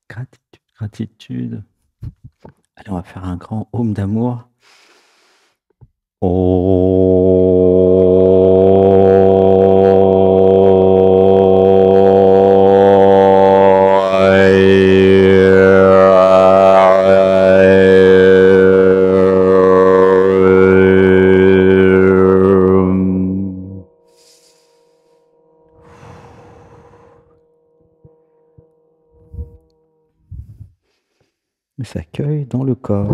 Gratitude, gratitude. Allez, on va faire un grand home d'amour. S'accueille dans le corps.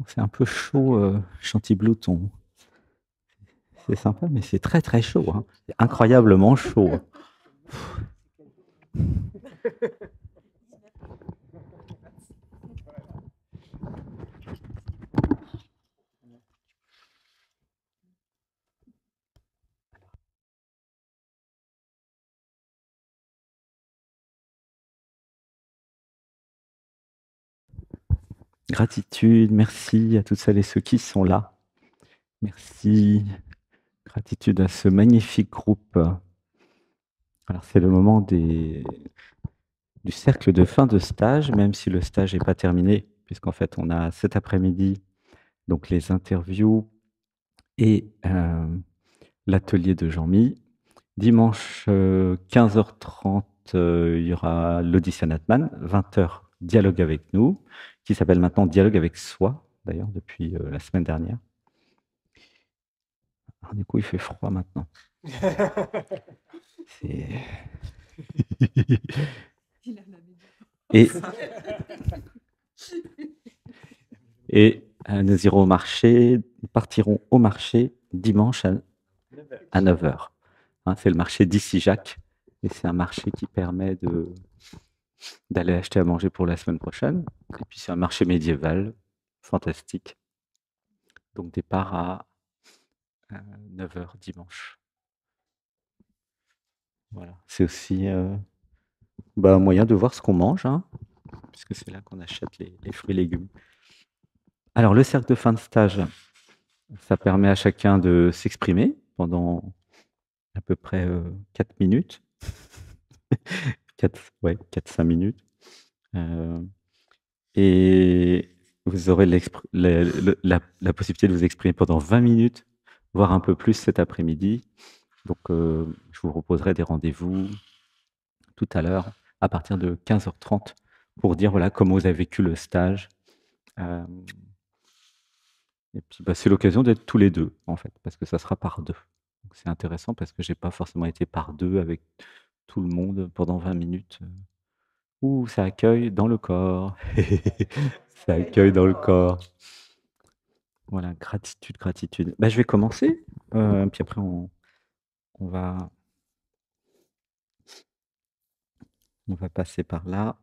C'est un peu chaud, Chanty-Blouton. C'est sympa, mais c'est très très chaud. Hein. C'est incroyablement chaud. Gratitude, merci à toutes celles et ceux qui sont là. Merci. Gratitude à ce magnifique groupe. Alors c'est le moment du cercle de fin de stage, même si le stage n'est pas terminé, puisqu'en fait on a cet après-midi donc les interviews et l'atelier de Jean-Mi. Dimanche 15h30, il y aura l'Audition Atman, 20h, Dialogue avec nous, qui s'appelle maintenant Dialogue avec soi, d'ailleurs, depuis la semaine dernière. Alors, du coup, il fait froid maintenant. Et nous irons au marché, nous partirons au marché dimanche à 9h. Hein, c'est le marché d'Issy Jacques, et c'est un marché qui permet d'aller acheter à manger pour la semaine prochaine. Et puis c'est un marché médiéval, fantastique. Donc départ à 9h dimanche. Voilà. C'est aussi un moyen de voir ce qu'on mange, hein, puisque c'est là qu'on achète les fruits et légumes. Alors le cercle de fin de stage, ça permet à chacun de s'exprimer pendant à peu près 4 minutes. 4-5 minutes. Et vous aurez la possibilité de vous exprimer pendant 20 minutes, voire un peu plus cet après-midi. Donc, je vous proposerai des rendez-vous tout à l'heure, à partir de 15h30, pour dire voilà, comment vous avez vécu le stage. Et puis, c'est l'occasion d'être tous les deux, en fait, parce que ça sera par deux. Donc, c'est intéressant parce que j'ai pas forcément été par deux avec tout le monde pendant 20 minutes. Ouh, ça accueille dans le corps. Ça accueille dans le corps. Voilà, gratitude, gratitude. Je vais commencer, puis après on va passer par là.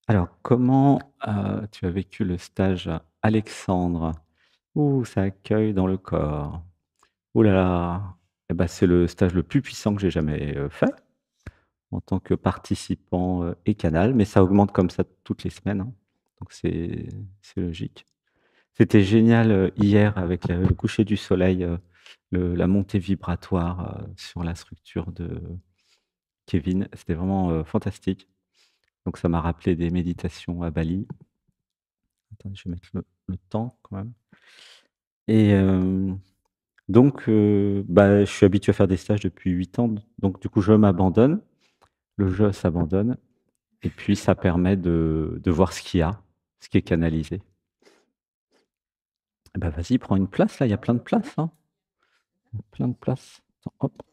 Alors, comment, tu as vécu le stage, Alexandre? Ouh, ça accueille dans le corps. Ouh là là! Et c'est le stage le plus puissant que j'ai jamais, fait, en tant que participant, et canal, mais ça augmente comme ça toutes les semaines, hein, donc c'est logique. C'était génial, hier avec le coucher du soleil, la montée vibratoire, sur la structure de Kevin. C'était vraiment, fantastique. Donc ça m'a rappelé des méditations à Bali. Attendez, je vais mettre le temps quand même. Et donc je suis habitué à faire des stages depuis 8 ans, donc du coup je m'abandonne, le jeu s'abandonne et puis ça permet de voir ce qu'il y a, ce qui est canalisé. Vas-y, prends une place là, il y a plein de places, hein. Il y a plein de places. Attends, hop.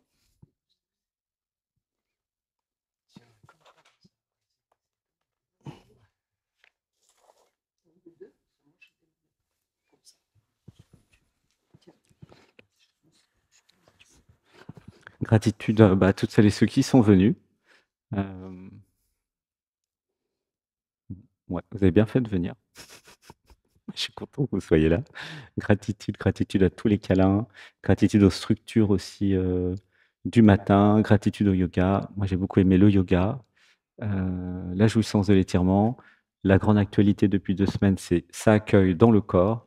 Gratitude à toutes celles et ceux qui sont venus. Ouais, vous avez bien fait de venir. Je suis content que vous soyez là. Gratitude, gratitude à tous les câlins, gratitude aux structures aussi du matin, gratitude au yoga. Moi, j'ai beaucoup aimé le yoga, la jouissance de l'étirement. La grande actualité depuis 2 semaines, c'est ça accueille dans le corps.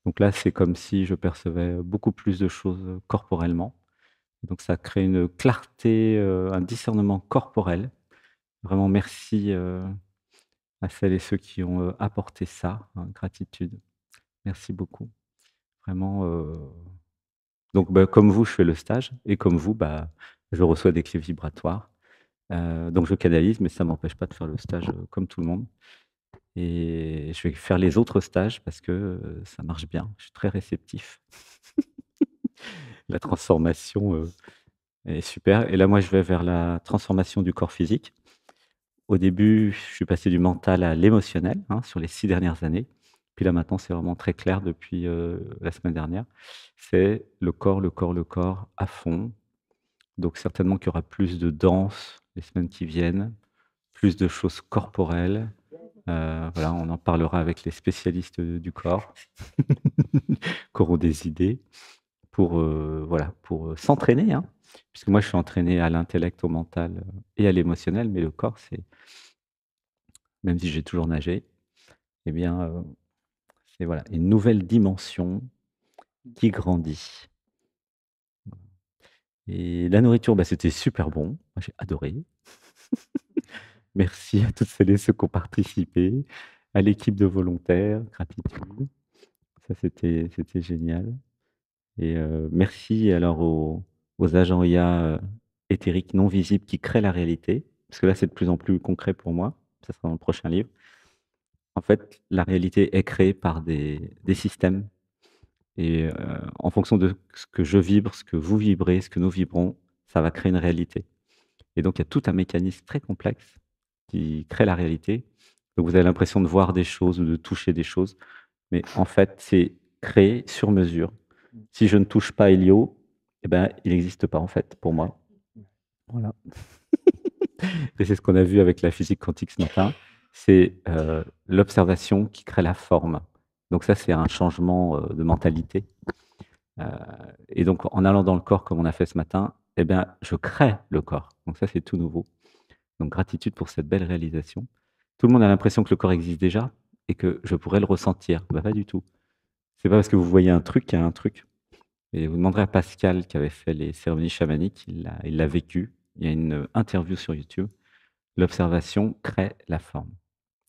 Donc là, c'est comme si je percevais beaucoup plus de choses corporellement. Donc ça crée une clarté, un discernement corporel. Vraiment merci, à celles et ceux qui ont, apporté ça, hein, gratitude. Merci beaucoup. Vraiment, donc bah, comme vous, je fais le stage et comme vous, bah, je reçois des clés vibratoires. Donc je canalise, mais ça m'empêche pas de faire le stage, comme tout le monde et je vais faire les autres stages parce que, ça marche bien. Je suis très réceptif. La transformation, est super et là, moi, je vais vers la transformation du corps physique. Au début, je suis passé du mental à l'émotionnel, hein, sur les 6 dernières années. Puis là, maintenant, c'est vraiment très clair depuis, la semaine dernière. C'est le corps, le corps, le corps à fond. Donc certainement qu'il y aura plus de danse les semaines qui viennent, plus de choses corporelles. Voilà, on en parlera avec les spécialistes, du corps, qui auront des idées pour, voilà, pour, s'entraîner, hein. Puisque moi, je suis entraîné à l'intellect, au mental, et à l'émotionnel, mais le corps, c'est même si j'ai toujours nagé, eh bien, c'est voilà, une nouvelle dimension qui grandit. Et la nourriture, bah, c'était super bon. Moi, j'ai adoré. Merci à toutes celles et ceux qui ont participé, à l'équipe de volontaires, gratitude. Ça, c'était génial et merci alors aux agents IA, éthériques non visibles qui créent la réalité, parce que là, c'est de plus en plus concret pour moi. Ça sera dans le prochain livre. En fait, la réalité est créée par des systèmes et en fonction de ce que je vibre, ce que vous vibrez, ce que nous vibrons, ça va créer une réalité et donc il y a tout un mécanisme très complexe qui crée la réalité. Donc vous avez l'impression de voir des choses ou de toucher des choses, mais en fait, c'est créé sur mesure. Si je ne touche pas Elio, eh ben, il n'existe pas en fait pour moi. Voilà. Et c'est ce qu'on a vu avec la physique quantique ce matin, c'est, l'observation qui crée la forme. Donc ça, c'est un changement, de mentalité. Heu et donc en allant dans le corps comme on a fait ce matin, eh bien, je crée le corps. Donc ça, c'est tout nouveau. Donc gratitude pour cette belle réalisation. Tout le monde a l'impression que le corps existe déjà et que je pourrais le ressentir. Bah, pas du tout. C'est pas parce que vous voyez un truc qu'il y a un truc et vous demanderez à Pascal qui avait fait les cérémonies chamaniques, il l'a vécu. Il y a une, interview sur YouTube. L'observation crée la forme.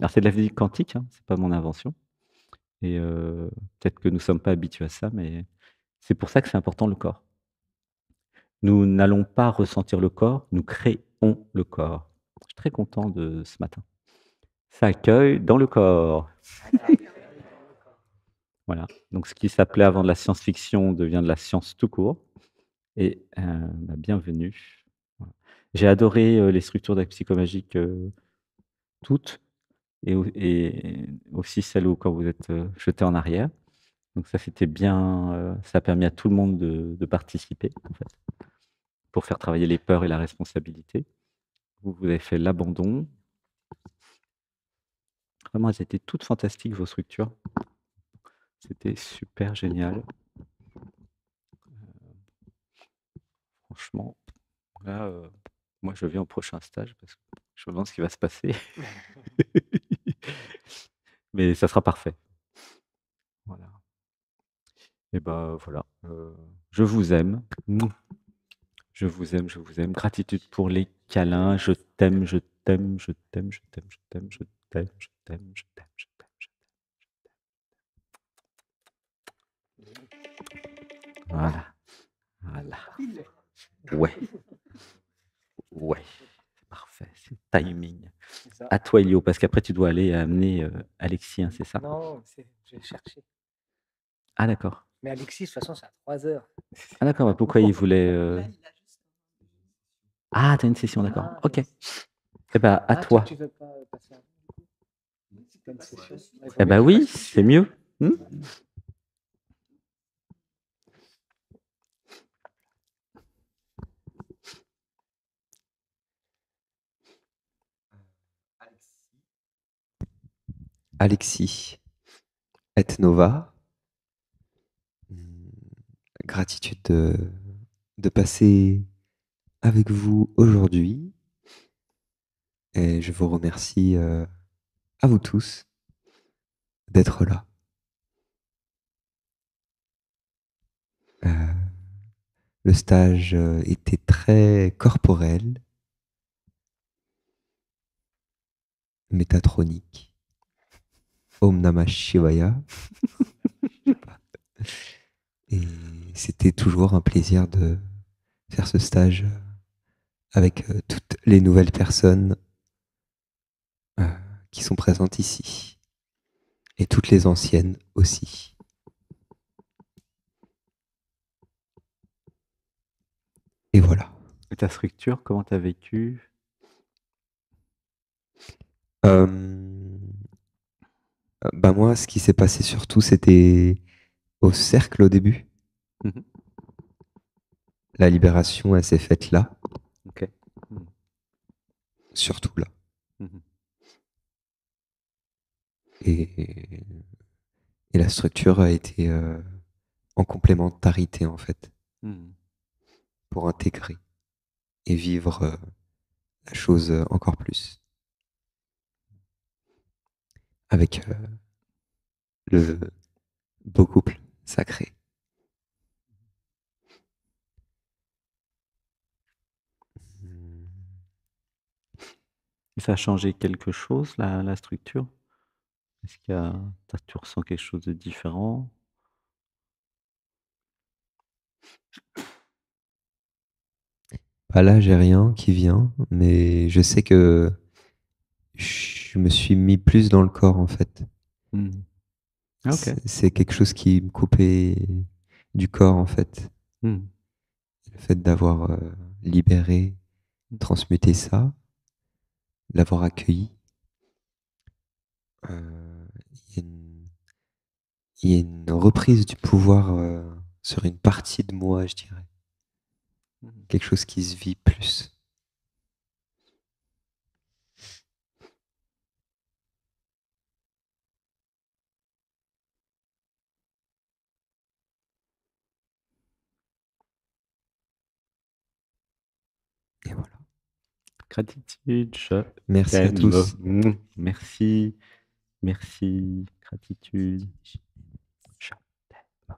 Alors c'est de la physique quantique, hein, c'est pas mon invention et peut-être que nous sommes pas habitués à ça, mais c'est pour ça que c'est important le corps. Nous n'allons pas ressentir le corps, nous créons le corps. Je suis très content de ce matin. Ça accueille dans le corps. Voilà, donc ce qui s'appelait avant de la science-fiction devient de la science tout court et bah, bienvenue. Voilà. J'ai adoré, les structures d'actes psychomagiques, toutes et aussi celles où quand vous êtes, jetés en arrière. Donc ça, c'était bien, ça a permis à tout le monde de participer, en fait, pour faire travailler les peurs et la responsabilité. Vous avez fait l'abandon. Vraiment, elles étaient toutes fantastiques, vos structures. C'était super génial. Franchement, là, moi, je viens au prochain stage parce que je me demande ce qui va se passer. Mais ça sera parfait. Voilà et bah, voilà, je vous aime. Mouah. Je vous aime, je vous aime. Gratitude pour les câlins. Je t'aime, je t'aime, je t'aime, je t'aime, je t'aime, je t'aime, je t'aime, je t'aime, je t'aime, je t'aime. Voilà, voilà. Ouais, ouais, parfait, c'est timing. C'est ça. À toi, Elio, parce qu'après tu dois aller amener, Alexis, hein, c'est ça? Non, je vais chercher. Ah d'accord. Mais Alexis, de toute façon, c'est à 3 heures. Ah d'accord, bah, pourquoi il voulait, Ah, tu as une session, d'accord. Ah, OK. Eh bah, à toi. tu veux pas passer avant, du coup? Si tu une session, il vaut Eh mieux bah, que tu oui, fasses tout de c'est suite. mieux. Mmh. Alexis et Nova, gratitude de passer avec vous aujourd'hui et je vous remercie à vous tous d'être là. Le stage était très corporel métatronique. Om Namah Shivaya. Et c'était toujours un plaisir de faire ce stage avec toutes les nouvelles personnes qui sont présentes ici. Et toutes les anciennes aussi. Et voilà. Et ta structure, comment tu as vécu? Moi, ce qui s'est passé surtout, c'était au cercle au début. Mhm. La libération, elle s'est faite là. Ok. Surtout là. Mhm. Et la structure a été en complémentarité, en fait, pour intégrer et vivre la chose encore plus. Avec le beau couple sacré. Et ça a changé quelque chose, la structure? Est-ce que tu ressens quelque chose de différent? Là, j'ai rien qui vient, mais je sais que je me suis mis plus dans le corps, en fait. Ah, ok. C'est quelque chose qui me coupait du corps, en fait. Le fait d'avoir libéré, transmuté ça, l'avoir accueilli. Il y a une reprise du pouvoir sur une partie de moi, je dirais. Quelque chose qui se vit plus. Et voilà. Gratitude, je Merci à t'aime. tous. Merci, merci, gratitude. Je t'aime.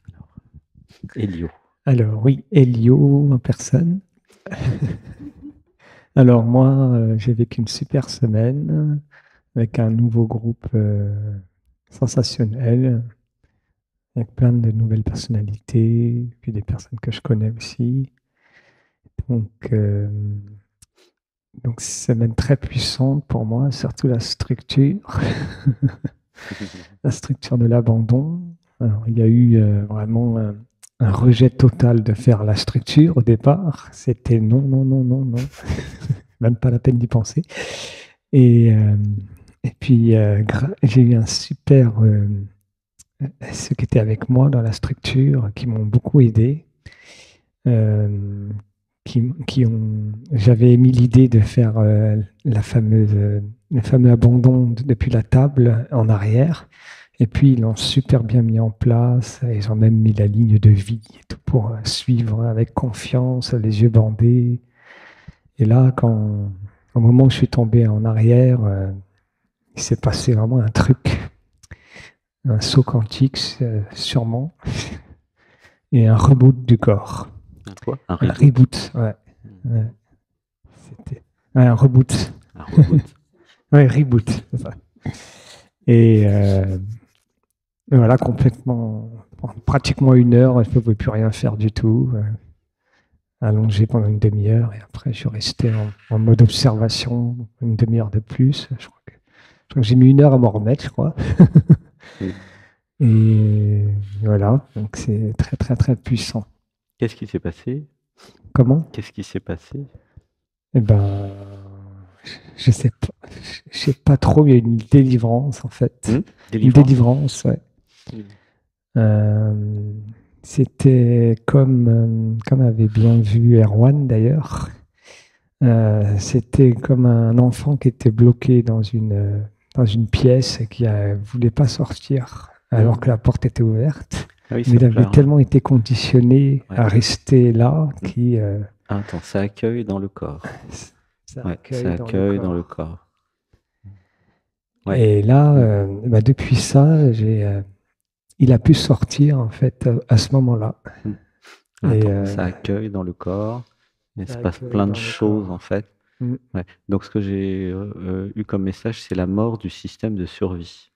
Alors, Elio. Alors oui, Elio en personne. Alors moi, j'ai vécu une super semaine avec un nouveau groupe sensationnel, avec plein de nouvelles personnalités, puis des personnes que je connais aussi. Donc semaine très puissante pour moi, surtout la structure, la structure de l'abandon. Alors, il y a eu vraiment un rejet total de faire la structure au départ. C'était non, non, non, non, non. Même pas la peine d'y penser. Et puis, j'ai eu un super... ceux qui étaient avec moi dans la structure, qui m'ont beaucoup aidé. J'avais émis l'idée de faire le fameux abandon depuis la table en arrière. Et puis, ils l'ont super bien mis en place. Ils ont même mis la ligne de vie et tout pour suivre avec confiance, les yeux bandés. Et là, au moment où je suis tombé en arrière, il s'est passé vraiment un truc, un saut quantique sûrement, et un reboot du corps. Un quoi? Un Un reboot? reboot, ouais. C'était un reboot. Un reboot. Ouais, reboot, c'est ça. Et voilà, complètement, pratiquement 1 heure, je ne pouvais plus rien faire du tout. Allongé pendant une demi-heure, et après je suis resté en mode observation une demi-heure de plus. Je crois que j'ai mis 1 heure à m'en remettre, je crois. Et voilà, donc c'est très très très puissant. Qu'est-ce qui s'est passé? Comment? Qu'est-ce qui s'est passé? Eh ben, je sais pas trop, il y a une délivrance en fait. Une délivrance, ouais. C'était comme avait bien vu Erwan d'ailleurs. C'était comme un enfant qui était bloqué dans une pièce et qui ne voulait pas sortir alors que la porte était ouverte. Ah oui, mais il avait tellement été conditionné à rester là qui... Attends, ça accueille dans le corps. Ça accueille dans le corps. Ouais. Et là, depuis ça, il a pu sortir en fait à ce moment-là. Attends, ça accueille dans le corps. Il se Ça passe accueille plein de dans le choses, en corps. fait. Mm. Ouais. Donc, ce que j'ai eu comme message, c'est la mort du système de survie.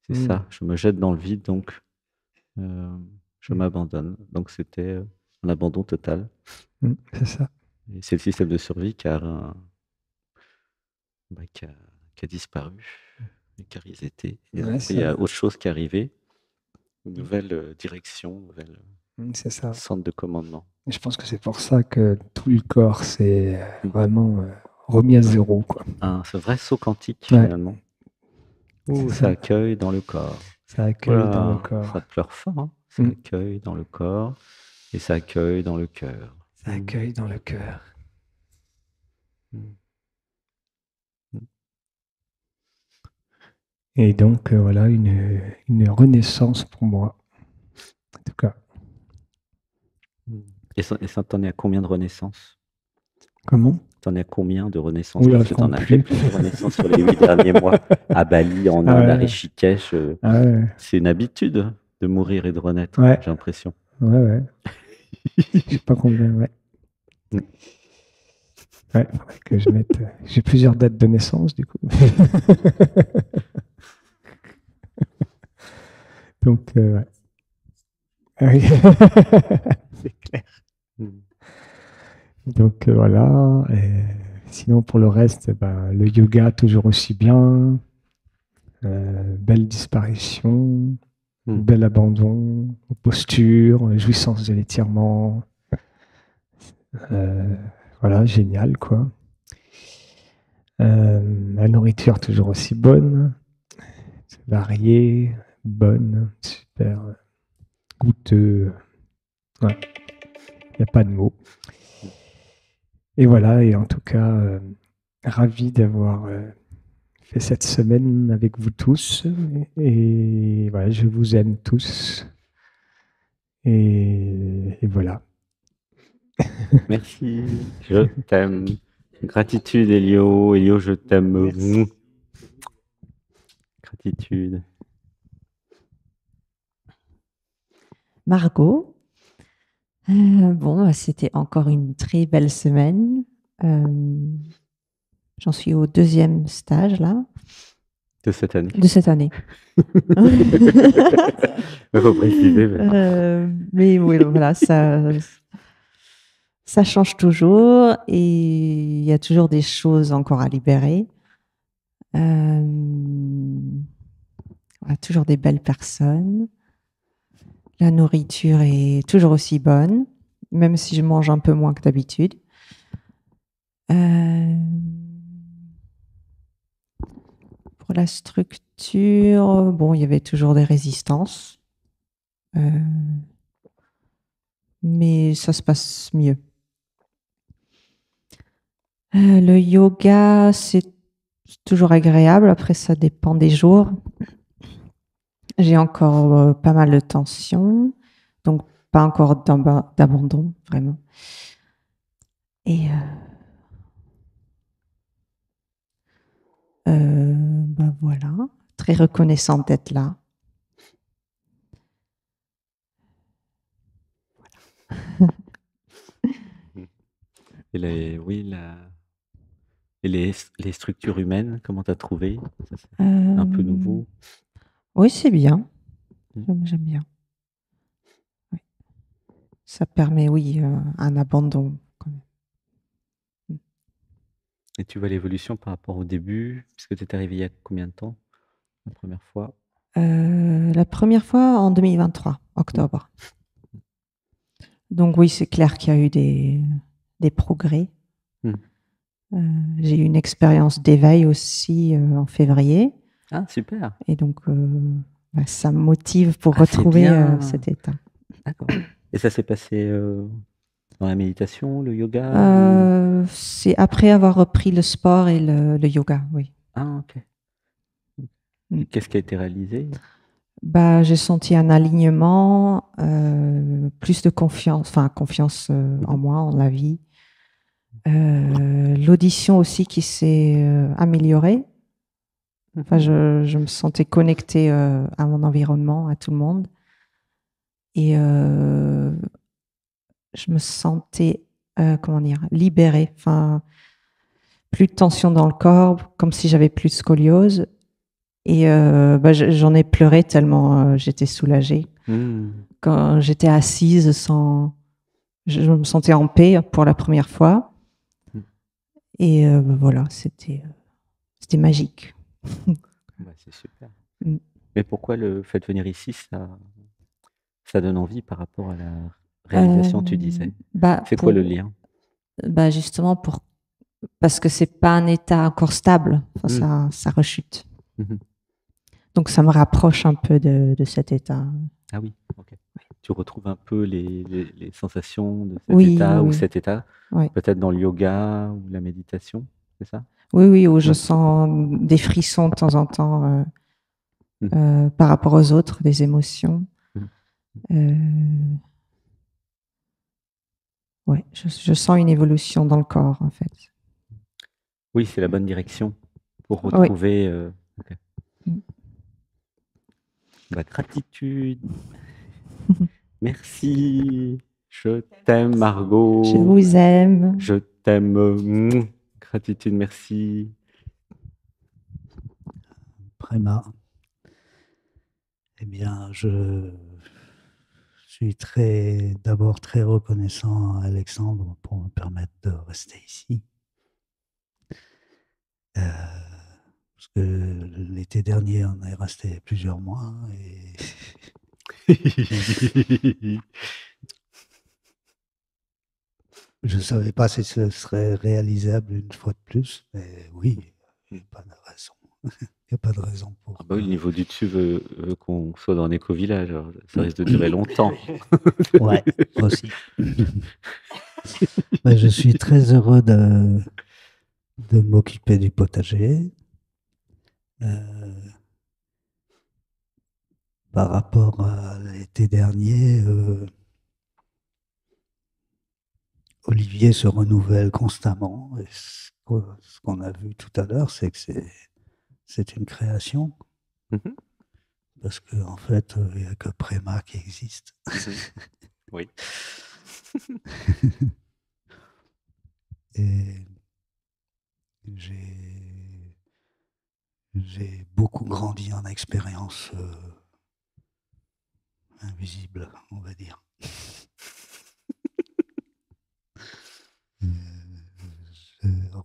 C'est Mm. ça. Je me jette dans le vide, donc je Mm. m'abandonne. Donc, c'était un abandon total. C'est ça. Et c'est le système de survie qui a disparu et qui a reseté. Et Ouais, après, il y ça. a autre chose qui est arrivé, une nouvelle direction, nouvelle C'est ça. centre de commandement. Et je pense que c'est pour ça que tout le corps s'est Mm. vraiment remis à zéro, quoi. Ce vrai saut quantique, Ouais. finalement. Ouh, C'est ça ça. accueille dans le corps. Ça accueille dans le Voilà, corps. ça pleure fort, hein. Ça Mm. accueille dans le corps et ça accueille dans le cœur. Ça accueille dans le cœur. Mm. Mm. Et donc, voilà, une renaissance pour moi. En tout cas. Et ça, t'en es à combien de renaissances? Comment? T'en es à combien de renaissances? Oula, Parce je que t'en compte as fait plus. plusieurs renaissances sur les 8 derniers mois. À Bali, en Ah Inde, à ouais. Rishikesh. Ah ouais. C'est une habitude de mourir et de renaître, Ouais. j'ai l'impression. Ouais. Je sais pas combien, ouais. Mm. Ouais, faudrait que je mette. J'ai plusieurs dates de naissance, du coup. Donc, ouais. Ah oui. C'est clair. Mm. Donc, voilà. Et sinon, pour le reste, ben, le yoga, toujours aussi bien. Belle disparition. Bel abandon. Posture. Jouissance de l'étirement. Voilà, génial, quoi. La nourriture toujours aussi bonne, variée, bonne, super goûteux. Ouais, il n'y a pas de mots. Et voilà, et en tout cas, ravi d'avoir fait cette semaine avec vous tous. Et voilà, je vous aime tous. Et voilà. Merci, je t'aime. Gratitude, Elio. Elio, je t'aime. Merci. Gratitude. Margot. Bon, c'était encore une très belle semaine. J'en suis au 2e stage, là. De cette année. De cette année. Il faut préciser. Mais oui, voilà, ça change toujours et il y a toujours des choses encore à libérer. Voilà, toujours des belles personnes. La nourriture est toujours aussi bonne, même si je mange un peu moins que d'habitude. Pour la structure, bon, il y avait toujours des résistances. Mais ça se passe mieux. Le yoga, c'est toujours agréable. Après, ça dépend des jours. J'ai encore pas mal de tension, donc pas encore d'abandon, vraiment. Et ben voilà, très reconnaissante d'être là. Et les structures humaines, comment tu as trouvé? Ça, c'est un peu nouveau. Oui, c'est bien. J'aime bien. Oui. Ça permet, oui, un abandon. Quand même. Et tu vois l'évolution par rapport au début? Puisque tu es arrivé il y a combien de temps, la première fois? La première fois en 2023, octobre. Donc oui, c'est clair qu'il y a eu des progrès. J'ai eu une expérience d'éveil aussi en février. Ah, super. Et donc, ça me motive pour retrouver cet état. D'accord. Et ça s'est passé dans la méditation, le yoga? C'est après avoir repris le sport et le yoga, oui. Ah, ok. Qu'est-ce qui a été réalisé? J'ai senti un alignement, plus de confiance en moi, en la vie. L'audition aussi qui s'est améliorée. Enfin, je me sentais connectée à mon environnement, à tout le monde. Et je me sentais comment dire, libérée. Enfin, plus de tension dans le corps, comme si j'avais plus de scoliose. Et j'en ai pleuré tellement j'étais soulagée. Quand j'étais assise, je me sentais en paix pour la première fois. Et voilà, c'était magique. C'est super. Mm. Mais pourquoi le fait de venir ici, ça donne envie par rapport à la réalisation, tu disais? C'est quoi le lien? Justement, parce que c'est pas un état encore stable. Enfin, ça rechute. Donc, ça me rapproche un peu de cet état. Ah oui, ok. Tu retrouves un peu les sensations de cet état ou cet état, peut-être dans le yoga ou la méditation, c'est ça? Oui, où je sens des frissons de temps en temps par rapport aux autres, des émotions. Ouais, je sens une évolution dans le corps, en fait. Oui, c'est la bonne direction pour retrouver. Okay. Gratitude. Merci. Je t'aime, Margot. Je vous aime. Je t'aime. Gratitude, merci. Préma. Eh bien, je suis d'abord très reconnaissant à Alexandre pour me permettre de rester ici. Parce que l'été dernier, on est resté plusieurs mois et je ne savais pas si ce serait réalisable une fois de plus, mais oui, il n'y a pas de raison. Il n'y a pas de raison pour. Le niveau du dessus veut qu'on soit dans un éco-village, ça risque de durer longtemps. Ouais, aussi. Je suis très heureux de m'occuper du potager. Par rapport à l'été dernier, Olivier se renouvelle constamment. Et ce qu'on a vu tout à l'heure, c'est que c'est une création. Parce qu'en fait, il n'y a que Préma qui existe. Oui. Et j'ai beaucoup grandi en expérience invisible, on va dire. Je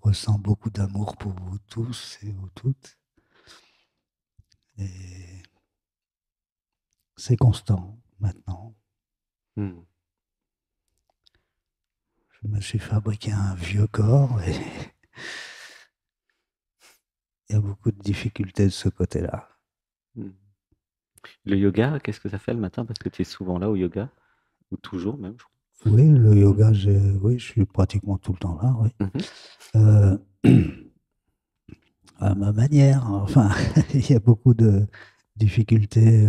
ressens beaucoup d'amour pour vous tous et vous toutes. Et c'est constant maintenant. Je me suis fabriqué un vieux corps et il y a beaucoup de difficultés de ce côté-là. Le yoga, qu'est-ce que ça fait le matin? Parce que tu es souvent là au yoga, ou toujours même, je crois. Oui, le yoga, je suis pratiquement tout le temps là, oui. À ma manière, enfin, il y a beaucoup de difficultés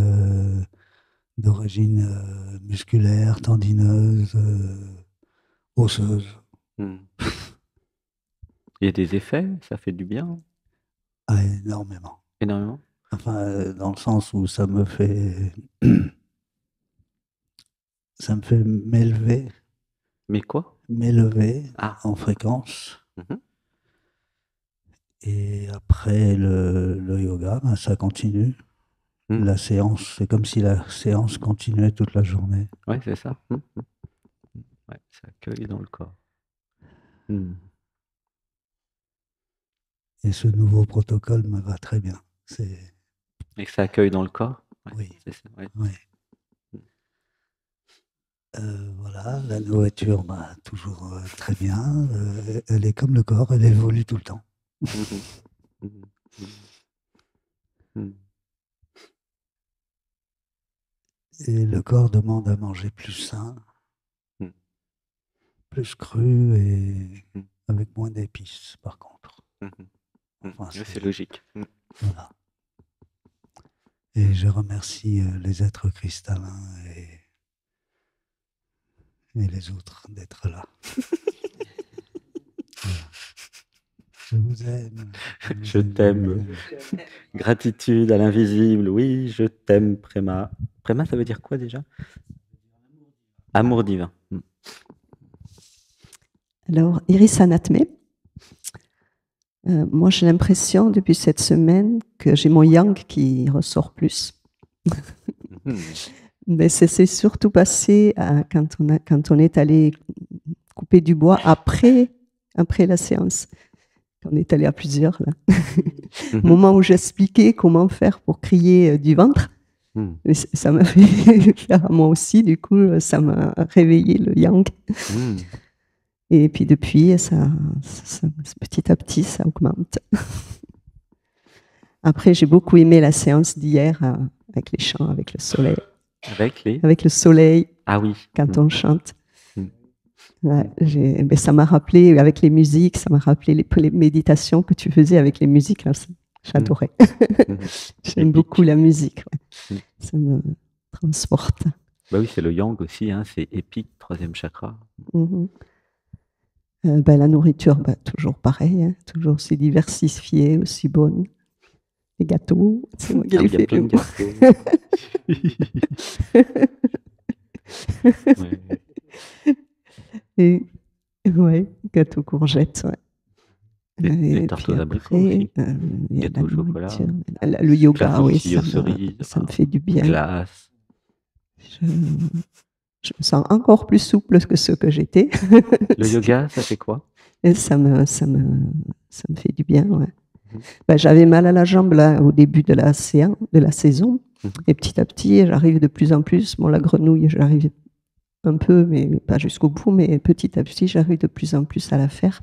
d'origine musculaire, tendineuse, osseuse. Il y a des effets, ça fait du bien? Ah, énormément. Énormément? Enfin, dans le sens où ça me fait m'élever. Mais quoi? M'élever en fréquence. Et après le yoga, ça continue. La séance, c'est comme si la séance continuait toute la journée. Oui, c'est ça. Ouais, ça accueille dans le corps. Et ce nouveau protocole me va très bien. Et que ça accueille dans le corps? Oui. C'est ça, ouais. Oui. Voilà, la nourriture, toujours très bien. Elle est comme le corps, elle évolue tout le temps. Et le corps demande à manger plus sain, plus cru et avec moins d'épices, par contre. Enfin, c'est logique. Voilà. Et je remercie les êtres cristallins et les autres d'être là. Voilà. Je vous aime. Je t'aime. Gratitude à l'invisible. Oui, je t'aime, Préma. Préma, ça veut dire quoi déjà? Amour divin. Alors, Iris Anatmé. Moi, j'ai l'impression, depuis cette semaine, que j'ai mon yang qui ressort plus. Mais c'est surtout passé quand on est allé couper du bois après la séance. On est allé à plusieurs, là. Au moment où j'expliquais comment faire pour crier du ventre, ça m'a fait faire à moi aussi, du coup, ça m'a réveillé le yang. Et puis depuis, ça, petit à petit, ça augmente. Après, j'ai beaucoup aimé la séance d'hier avec les chants, avec le soleil. Avec le soleil, ah oui. Quand on chante. Ouais, mais ça m'a rappelé, avec les musiques, ça m'a rappelé les méditations que tu faisais avec les musiques. J'adorais. J'aime beaucoup la musique. Ouais. Ça me transporte. Bah oui, c'est le yang aussi, hein, c'est épique, 3e chakra. La nourriture, toujours pareil, hein, toujours aussi diversifiée, aussi bonne. Les gâteaux, c'est moi qui les fais. Il y a plein de gâteaux. Et, ouais, gâteau courgette, ouais. Les tartes aux abricots aussi. Gâteau au chocolat. Le yoga, oui, cerise, ça me fait du bien. Glace. Je me sens encore plus souple que ce que j'étais. Le yoga, ça fait quoi? Et ça me fait du bien, ouais. J'avais mal à la jambe là, au début de la saison. Et petit à petit, j'arrive de plus en plus. Bon, la grenouille, j'arrive un peu, mais pas jusqu'au bout. Mais petit à petit, j'arrive de plus en plus à la faire.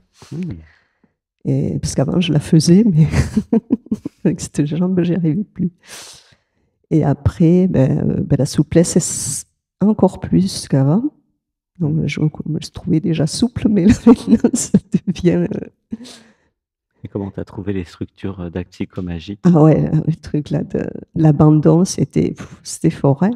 Et, parce qu'avant, je la faisais, mais avec cette jambe, j'y arrivais plus. Et après, la souplesse est encore plus qu'avant. Donc, je me trouvais déjà souple, mais là, maintenant, ça devient... Et comment tu as trouvé les structures d'Actico-Magie? Ah ouais, le truc là de l'abandon, c'était fort, hein.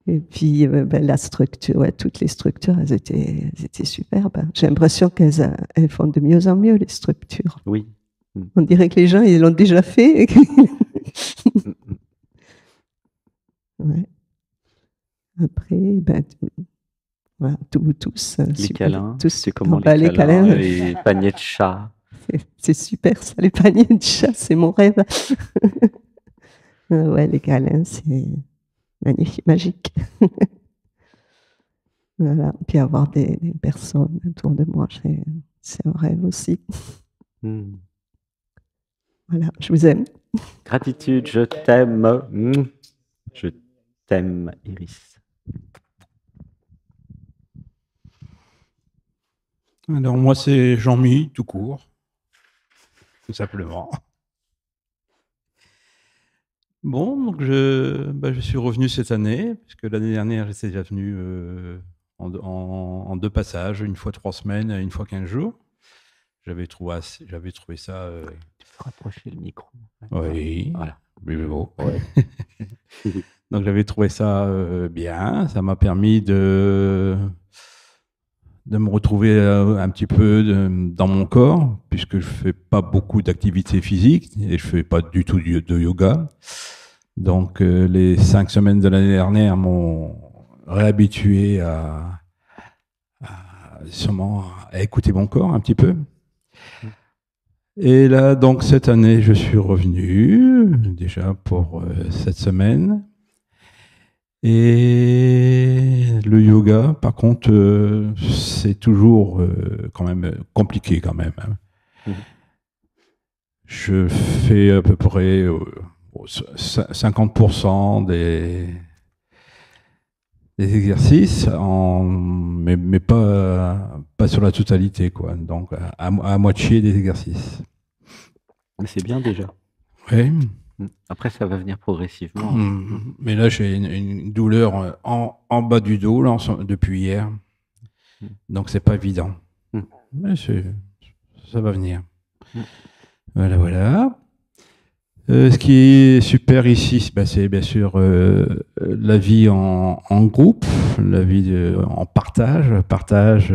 Et puis, la structure, ouais, toutes les structures, elles étaient superbes. J'ai l'impression qu'elles font de mieux en mieux, les structures. Oui. On dirait que les gens, ils l'ont déjà fait. Ouais. Après, voilà, tous. Les câlins, c'est comment les câlins, les paniers de chat. C'est super, ça, les paniers de chat, c'est mon rêve. Ouais, les câlins, c'est magnifique, magique. Voilà. Puis avoir des personnes autour de moi, c'est un rêve aussi. Voilà, je vous aime. Gratitude, je t'aime. Je t'aime, Iris. Alors moi, c'est Jean-Mi, tout court, tout simplement. Bon, donc je suis revenu cette année, puisque l'année dernière, j'étais déjà venu en 2 passages, une fois 3 semaines, une fois 15 jours. J'avais trouvé ça... Tu peux rapprocher le micro. Oui, voilà. Bon, ouais. Donc j'avais trouvé ça bien, ça m'a permis de me retrouver un petit peu dans mon corps, puisque je fais pas beaucoup d'activités physiques et je fais pas du tout de yoga. Donc les 5 semaines de l'année dernière m'ont réhabitué à écouter mon corps un petit peu. Et là, donc cette année, je suis revenu déjà pour cette semaine. Et le yoga, par contre, c'est toujours quand même compliqué quand même. Je fais à peu près 50% des exercices, mais pas sur la totalité, quoi. Donc à moitié des exercices. Mais c'est bien déjà. Oui. Après, ça va venir progressivement. Mais là, j'ai une douleur en bas du dos là, depuis hier. Donc, c'est pas évident. Mais ça va venir. Voilà. Ce qui est super ici, c'est bien sûr la vie en groupe, la vie en partage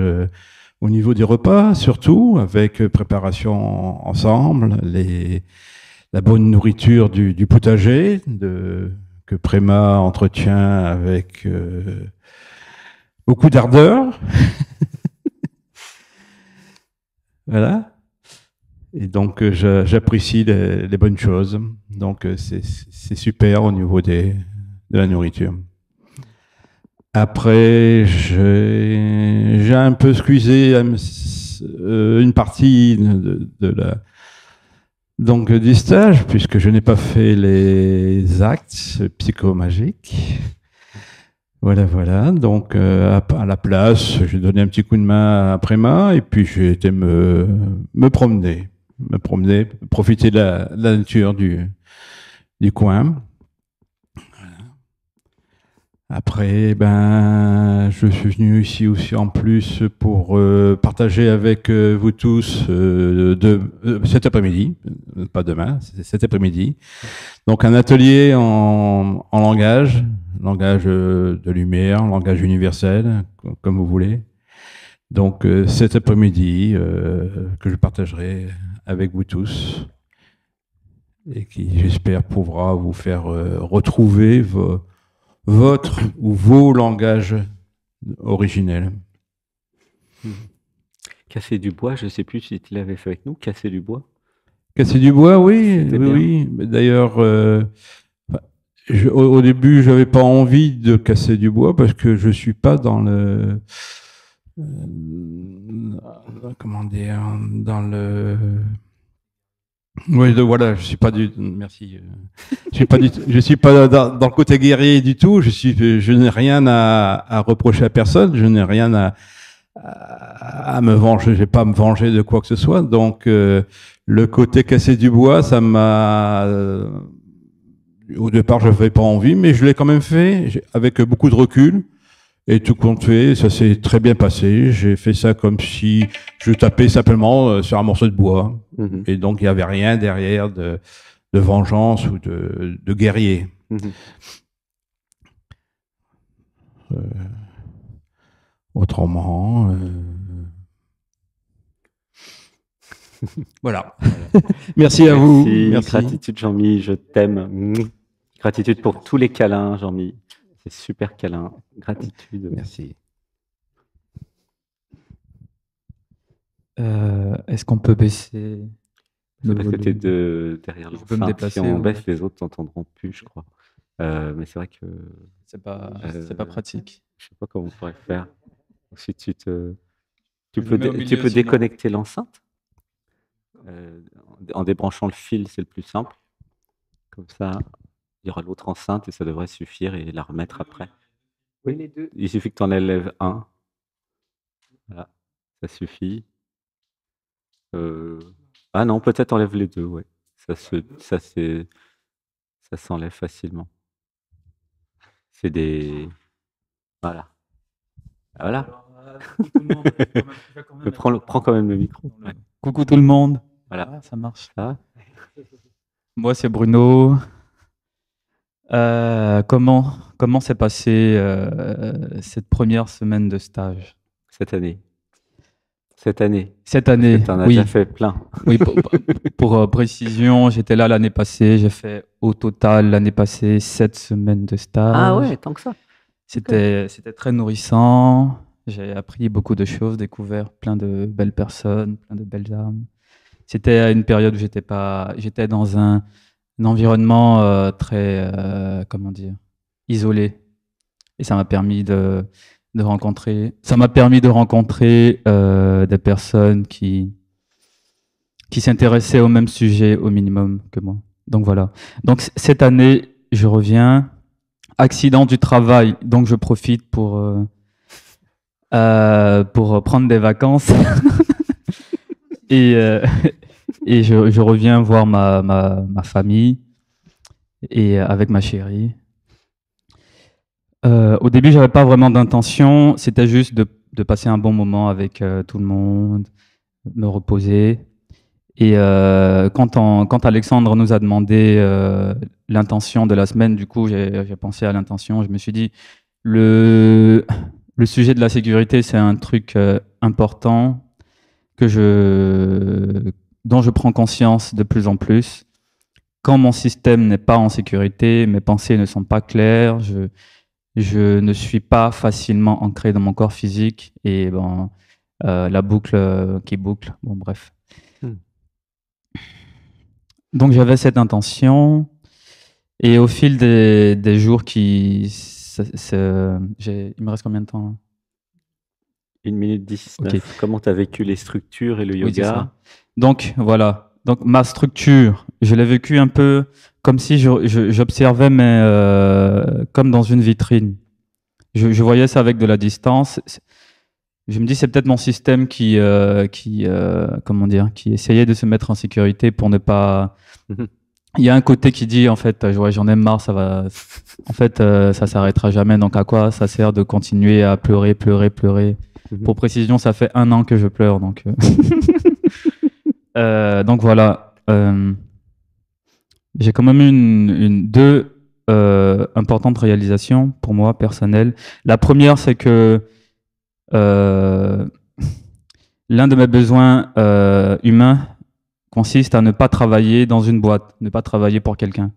au niveau des repas, surtout, avec préparation ensemble, la bonne nourriture du potager que Préma entretient avec beaucoup d'ardeur. Voilà. Et donc, j'apprécie les bonnes choses. Donc, c'est super au niveau de la nourriture. Après, j'ai un peu squeezé une partie donc du stage, puisque je n'ai pas fait les actes psychomagiques. Voilà. Donc, à la place, j'ai donné un petit coup de main à Préma, et puis j'ai été me promener, profiter de la nature du coin. Après, je suis venu ici aussi en plus pour partager avec vous tous cet après-midi, pas demain, cet après-midi. Donc un atelier en langage de lumière, langage universel, comme vous voulez. Donc cet après-midi que je partagerai avec vous tous et qui, j'espère, pourra vous faire retrouver votre ou vos langages originels. Casser du bois, je ne sais plus si tu l'avais fait avec nous, casser du bois. Casser du bois, oui. D'ailleurs, au début, je n'avais pas envie de casser du bois parce que je ne suis pas dans le... comment dire, dans le... Oui, voilà, je suis pas du, merci. Je suis pas dans le côté guerrier du tout. Je n'ai rien à reprocher à personne. Je n'ai rien à me venger. Je vais pas me venger de quoi que ce soit. Donc, le côté casser du bois, ça m'a, au départ, je n'avais pas envie, mais je l'ai quand même fait avec beaucoup de recul. Et tout compte fait, ça s'est très bien passé. J'ai fait ça comme si je tapais simplement sur un morceau de bois. Mmh. Et donc, il n'y avait rien derrière de vengeance ou de guerrier. Mmh. Autrement... Voilà. Merci à vous. Merci. Gratitude, Jean-Mi, je t'aime. Gratitude pour tous les câlins, Jean-Mi. C'est super câlin. Gratitude. Merci. Est-ce qu'on peut baisser le volume? Parce que t'es derrière l'enceinte. Si on baisse, les autres t'entendront plus, je crois. Mais c'est vrai que... C'est pas pratique. Je sais pas comment on pourrait faire. Si tu peux déconnecter l'enceinte. En débranchant le fil, c'est le plus simple. Comme ça... Il y aura l'autre enceinte et ça devrait suffire et la remettre après. Oui, les deux. Il suffit que tu en élèves un. Voilà, ça suffit. Ah non, peut-être enlève les deux, ouais. Ça s'enlève facilement. C'est des... Voilà. Voilà. Prends quand même le micro. Ouais. Coucou tout le monde. Voilà. Ah, ça marche. Ça Moi, c'est Bruno. Comment s'est passée cette première semaine de stage? Cette année. Tu en as déjà fait plein. Oui, pour précision, j'étais là l'année passée. J'ai fait au total l'année passée 7 semaines de stage. Ah ouais, tant que ça. C'était très nourrissant. J'ai appris beaucoup de choses, découvert plein de belles personnes, plein de belles âmes. C'était à une période où j'étais dans un environnement très, comment dire, isolé. Et ça m'a permis de rencontrer des personnes qui s'intéressaient au même sujet au minimum que moi. Donc voilà. Donc cette année, je reviens. Accident du travail, donc je profite pour prendre des vacances. Et je reviens voir ma famille et avec ma chérie. Au début, j'avais pas vraiment d'intention. C'était juste de passer un bon moment avec tout le monde, me reposer. Et quand Alexandre nous a demandé l'intention de la semaine, du coup, j'ai pensé à l'intention. Je me suis dit, le sujet de la sécurité, c'est un truc important dont je prends conscience de plus en plus. Quand mon système n'est pas en sécurité, mes pensées ne sont pas claires, je ne suis pas facilement ancré dans mon corps physique et bon, la boucle qui boucle. Bon, bref. Donc j'avais cette intention et au fil des jours il me reste combien de temps là 1 minute 19. Ok. Comment tu as vécu les structures et le Oui, c'est yoga? ça. Donc voilà. Donc ma structure, je l'ai vécue un peu comme si j'observais, mais comme dans une vitrine. Je voyais ça avec de la distance. Je me dis c'est peut-être mon système qui comment dire, qui essayait de se mettre en sécurité pour ne pas. Il y a un côté qui dit en fait ouais, j'en ai marre, ça va. En fait ça s'arrêtera jamais. Donc à quoi ça sert de continuer à pleurer. Pour précision, ça fait 1 an que je pleure, donc. Donc voilà. J'ai quand même eu deux importantes réalisations pour moi personnelles. La première, c'est que l'un de mes besoins humains consiste à ne pas travailler dans une boîte, ne pas travailler pour quelqu'un,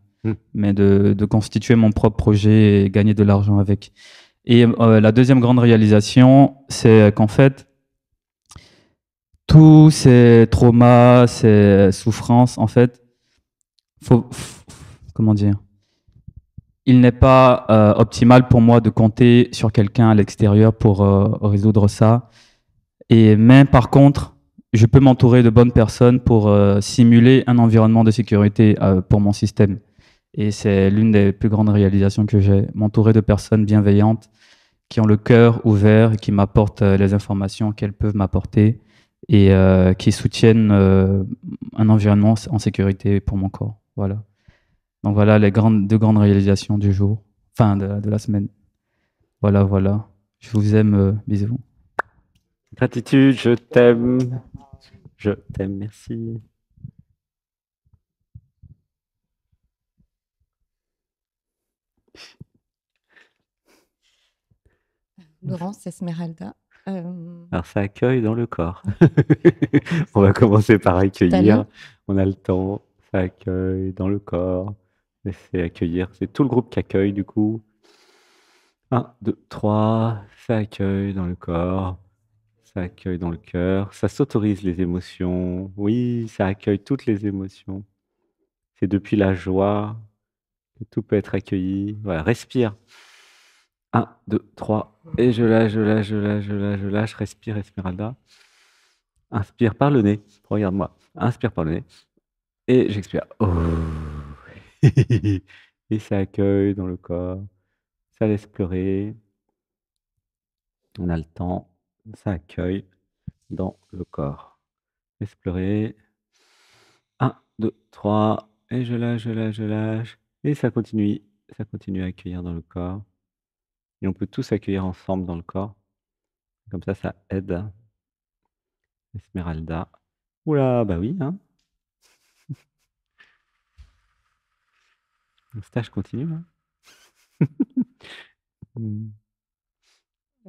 mais de constituer mon propre projet et gagner de l'argent avec. Et la deuxième grande réalisation, c'est qu'en fait, tous ces traumas, ces souffrances, en fait, comment dire, il n'est pas optimal pour moi de compter sur quelqu'un à l'extérieur pour résoudre ça. Mais par contre, je peux m'entourer de bonnes personnes pour simuler un environnement de sécurité pour mon système. Et c'est l'une des plus grandes réalisations que j'ai, m'entourer de personnes bienveillantes qui ont le cœur ouvert et qui m'apportent les informations qu'elles peuvent m'apporter et qui soutiennent un environnement en sécurité pour mon corps. Voilà. Donc voilà les deux grandes réalisations du jour, enfin de la semaine. Voilà, voilà. Je vous aime, bisous. Gratitude, je t'aime. Je t'aime, merci. Laurence, Esmeralda. Alors ça accueille dans le corps. On va commencer par accueillir. On a le temps. Ça accueille dans le corps. Laissez accueillir. C'est tout le groupe qui accueille du coup. 1, 2, 3. Ça accueille dans le corps. Ça accueille dans le cœur. Ça s'autorise les émotions. Oui, ça accueille toutes les émotions. C'est depuis la joie que tout peut être accueilli. Voilà, respire. 1, 2, 3. Et je lâche, je lâche, je lâche, je lâche, je lâche. Respire, Esmeralda. Inspire par le nez. Regarde-moi. Inspire par le nez. Et j'expire. Oh. Et ça accueille dans le corps. Ça laisse pleurer. On a le temps. Ça accueille dans le corps. Laisse pleurer. 1, 2, 3. Et je lâche, je lâche, je lâche. Et ça continue. Ça continue à accueillir dans le corps. Et on peut tous accueillir ensemble dans le corps. Comme ça aide. Esmeralda. Oula, bah oui, hein. Le stage continue, là.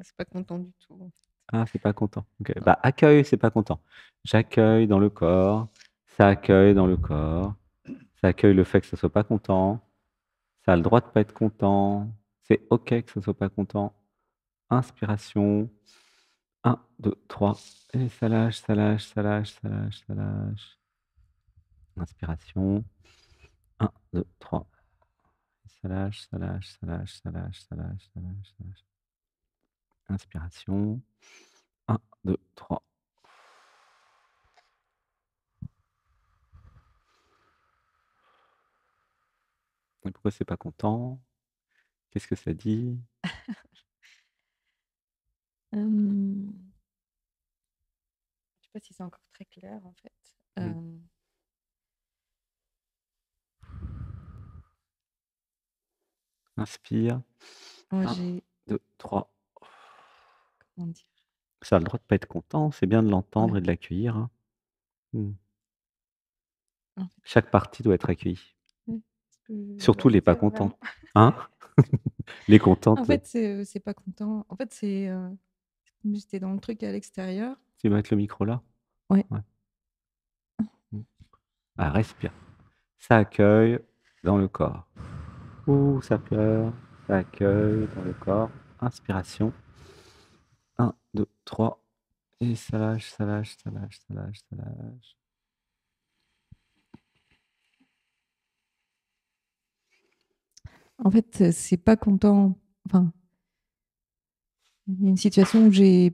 C'est pas content du tout. Ah, c'est pas content. Ok. Bah, accueil, c'est pas content. J'accueille dans le corps. Ça accueille dans le corps. Ça accueille le fait que ce soit pas content. Ça a le droit de pas être content. C'est ok que ce soit pas content. Inspiration. 1, 2, 3. Et ça lâche, ça lâche, ça lâche, ça lâche, ça lâche. Inspiration. 1, 2, 3. Ça lâche, ça lâche, ça lâche, ça lâche, ça lâche, ça lâche, ça lâche. Inspiration. 1, 2, 3. Et pourquoi c'est pas content? Qu'est-ce que ça dit? Je sais pas si c'est encore très clair en fait. Inspire. Moi, 1, 2, 3. Comment dire? Ça a le droit de pas être content, c'est bien de l'entendre Ouais. et de l'accueillir. Hein. En fait, Chaque partie doit être accueillie. Surtout ouais, les pas c'est contents. vraiment- Hein? Les contentes. En fait, c'est pas content. En fait, c'est comme j'étais dans le truc à l'extérieur. Tu vas mettre le micro là? Ouais. Ah, respire. Ça accueille dans le corps. Ouh, ça pleure. Ça accueille dans le corps. Inspiration. 1, 2, 3. Et ça lâche, ça lâche, ça lâche, ça lâche, ça lâche. En fait, c'est pas content. Enfin, il y a une situation où j'ai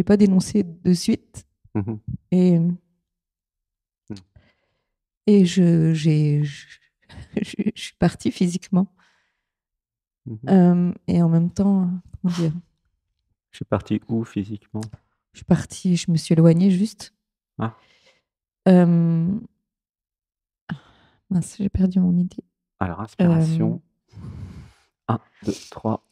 pas dénoncé de suite Mhm. et je suis partie physiquement. Et en même temps, comment dire, Je suis parti où physiquement? je suis partie, je me suis éloignée juste. Ah. Mince, j'ai perdu mon idée. Alors, inspiration. 1, 2, 3.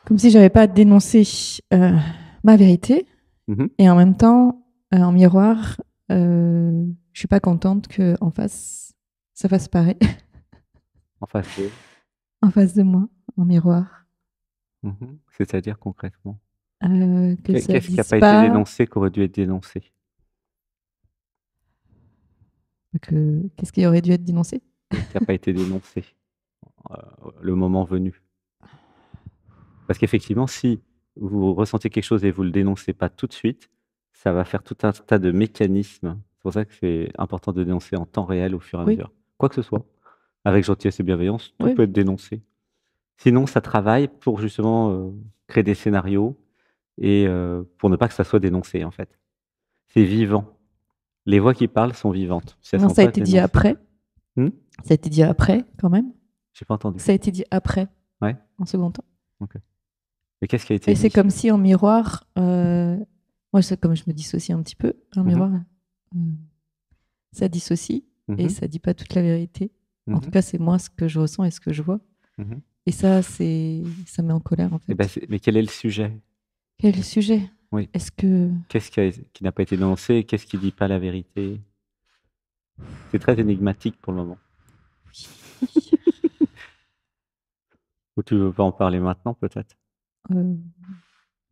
Comme si j'avais pas dénoncé ma vérité. Mhm. Et en même temps, en miroir, je suis pas contente qu'en face, ça fasse pareil. En face de. En face de moi, en miroir. Mhm. C'est-à-dire concrètement. Que Qu'est-ce ça qui n'a dise pas pas été dénoncé, qui aurait dû être dénoncé? qu'est-ce qui aurait dû être dénoncé? Qui n'a pas été dénoncé le moment venu. Parce qu'effectivement, si vous ressentez quelque chose et vous ne le dénoncez pas tout de suite, ça va faire tout un tas de mécanismes. C'est pour ça que c'est important de dénoncer en temps réel au fur et à Oui. mesure. Quoi que ce soit. Avec gentillesse et bienveillance, tout Oui. peut être dénoncé. Sinon, ça travaille pour justement créer des scénarios et pour ne pas que ça soit dénoncé, en fait. C'est vivant. Les voix qui parlent sont vivantes. Si elles Non, sont ça a pas été dit dénoncées- après. Hmm. Ça a été dit après, quand même. J'ai pas entendu. Ça a été dit après, Ouais. en second temps. Ok. Et qu'est-ce qui a été Et c'est dit? comme si en miroir, moi, c'est comme je me dissocie un petit peu, en miroir, ça dissocie et ça dit pas toute la vérité. En tout cas, c'est moi ce que je ressens et ce que je vois. Et ça, ça met en colère, en fait. Eh ben, mais quel est le sujet? Quel est le sujet? Oui. Est-ce que... Qu'est-ce qui n'a pas été dénoncé et qu'est-ce qui dit pas la vérité? C'est très énigmatique pour le moment. Ou tu veux pas en parler maintenant, peut-être?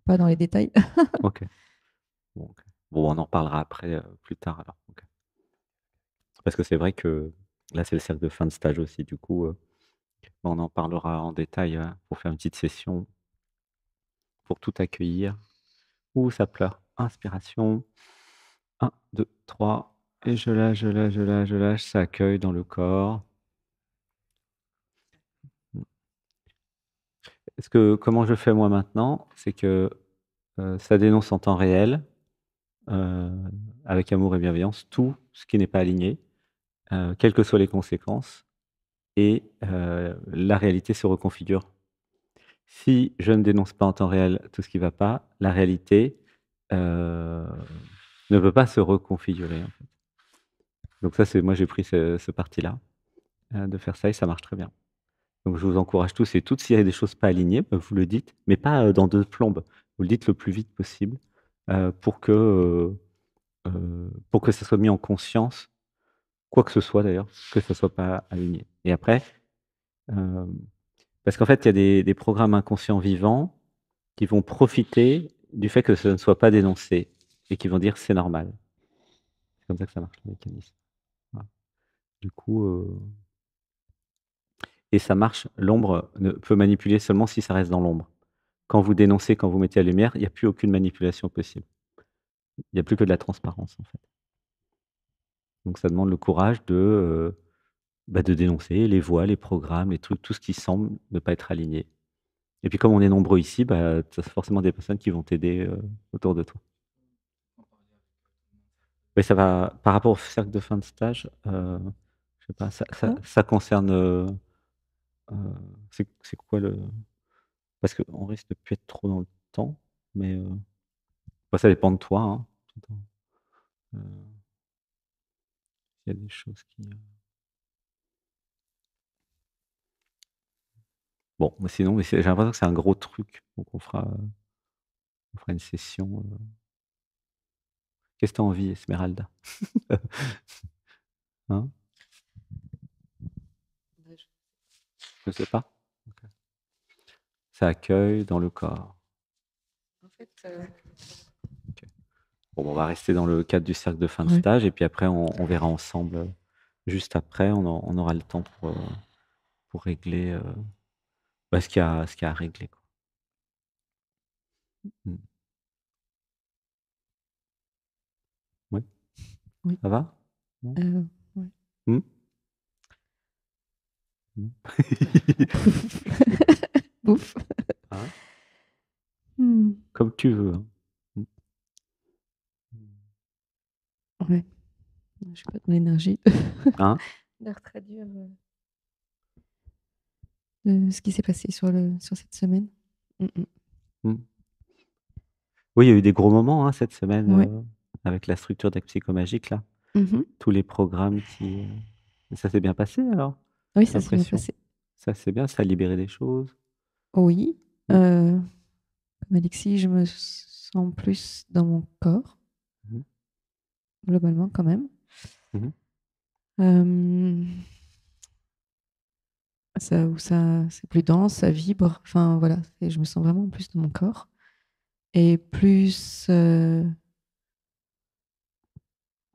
Pas dans les détails. Ok. Bon, on en parlera après, plus tard alors. Ok. Parce que c'est vrai que là, c'est le cercle de fin de stage aussi. Du coup, on en parlera en détail pour faire une petite session, pour tout accueillir. Ouh, ça pleure. Inspiration. 1, 2, 3. Et je lâche, je lâche, je lâche, je lâche. Ça accueille dans le corps. Comment je fais moi maintenant? C'est que ça dénonce en temps réel, avec amour et bienveillance, tout ce qui n'est pas aligné, quelles que soient les conséquences, et la réalité se reconfigure. Si je ne dénonce pas en temps réel tout ce qui ne va pas, la réalité ne peut pas se reconfigurer, en fait. Donc ça, moi j'ai pris ce parti-là, de faire ça et ça marche très bien. Donc je vous encourage tous et toutes, s'il y a des choses pas alignées, vous le dites, mais pas dans 2 plombes. Vous le dites le plus vite possible, pour que ça soit mis en conscience, quoi que ce soit d'ailleurs, que ça soit pas aligné. Et après, parce qu'en fait, il y a des programmes inconscients vivants qui vont profiter du fait que ça ne soit pas dénoncé et qui vont dire: «C'est normal». C'est comme ça que ça marche, le mécanisme. Voilà. Du coup, et ça marche, l'ombre ne peut manipuler seulement si ça reste dans l'ombre. Quand vous dénoncez, quand vous mettez la lumière, il n'y a plus aucune manipulation possible. Il n'y a plus que de la transparence, en fait. Donc ça demande le courage de dénoncer les voix, les programmes, les trucs, tout ce qui semble ne pas être aligné. Et puis comme on est nombreux ici, tu as forcément des personnes qui vont t'aider autour de toi. Mais ça va, par rapport au cercle de fin de stage, je sais pas, ça concerne... c'est quoi le... Parce qu'on risque de plus être trop dans le temps, mais ça dépend de toi. Hein. Il y a des choses qui... Bon, mais sinon, j'ai l'impression que c'est un gros truc. Donc on fera une session. Qu'est-ce que tu as envie, Esmeralda? Hein? Je ne sais pas. Okay. Ça accueille dans le corps. En fait, okay. Bon, on va rester dans le cadre du cercle de fin de stage et puis après, on verra ensemble. Juste après, on aura le temps pour régler Bah, ce qu'il y a à régler, quoi. Oui. Oui. Ça va? Non? Ouais. Mmh? Bouf. Hein? Mmh. Comme tu veux, hein. Ouais. Je pas dans l'énergie Hein? de retraduire ce qui s'est passé sur cette semaine. Mmh. Oui, il y a eu des gros moments, hein, cette semaine, Ouais. avec la structure d'Act Psychomagique là. Mmh. Tous les programmes qui, ça s'est bien passé alors? Oui, J'ai ça s'est bien l'impression. passé. Ça c'est bien, ça a libéré des choses? Oui, Mmh. comme Alexis, je me sens plus dans mon corps, Mmh. globalement quand même. Mmh. Ça c'est plus dense, ça vibre, enfin voilà, je me sens vraiment plus dans mon corps et plus, en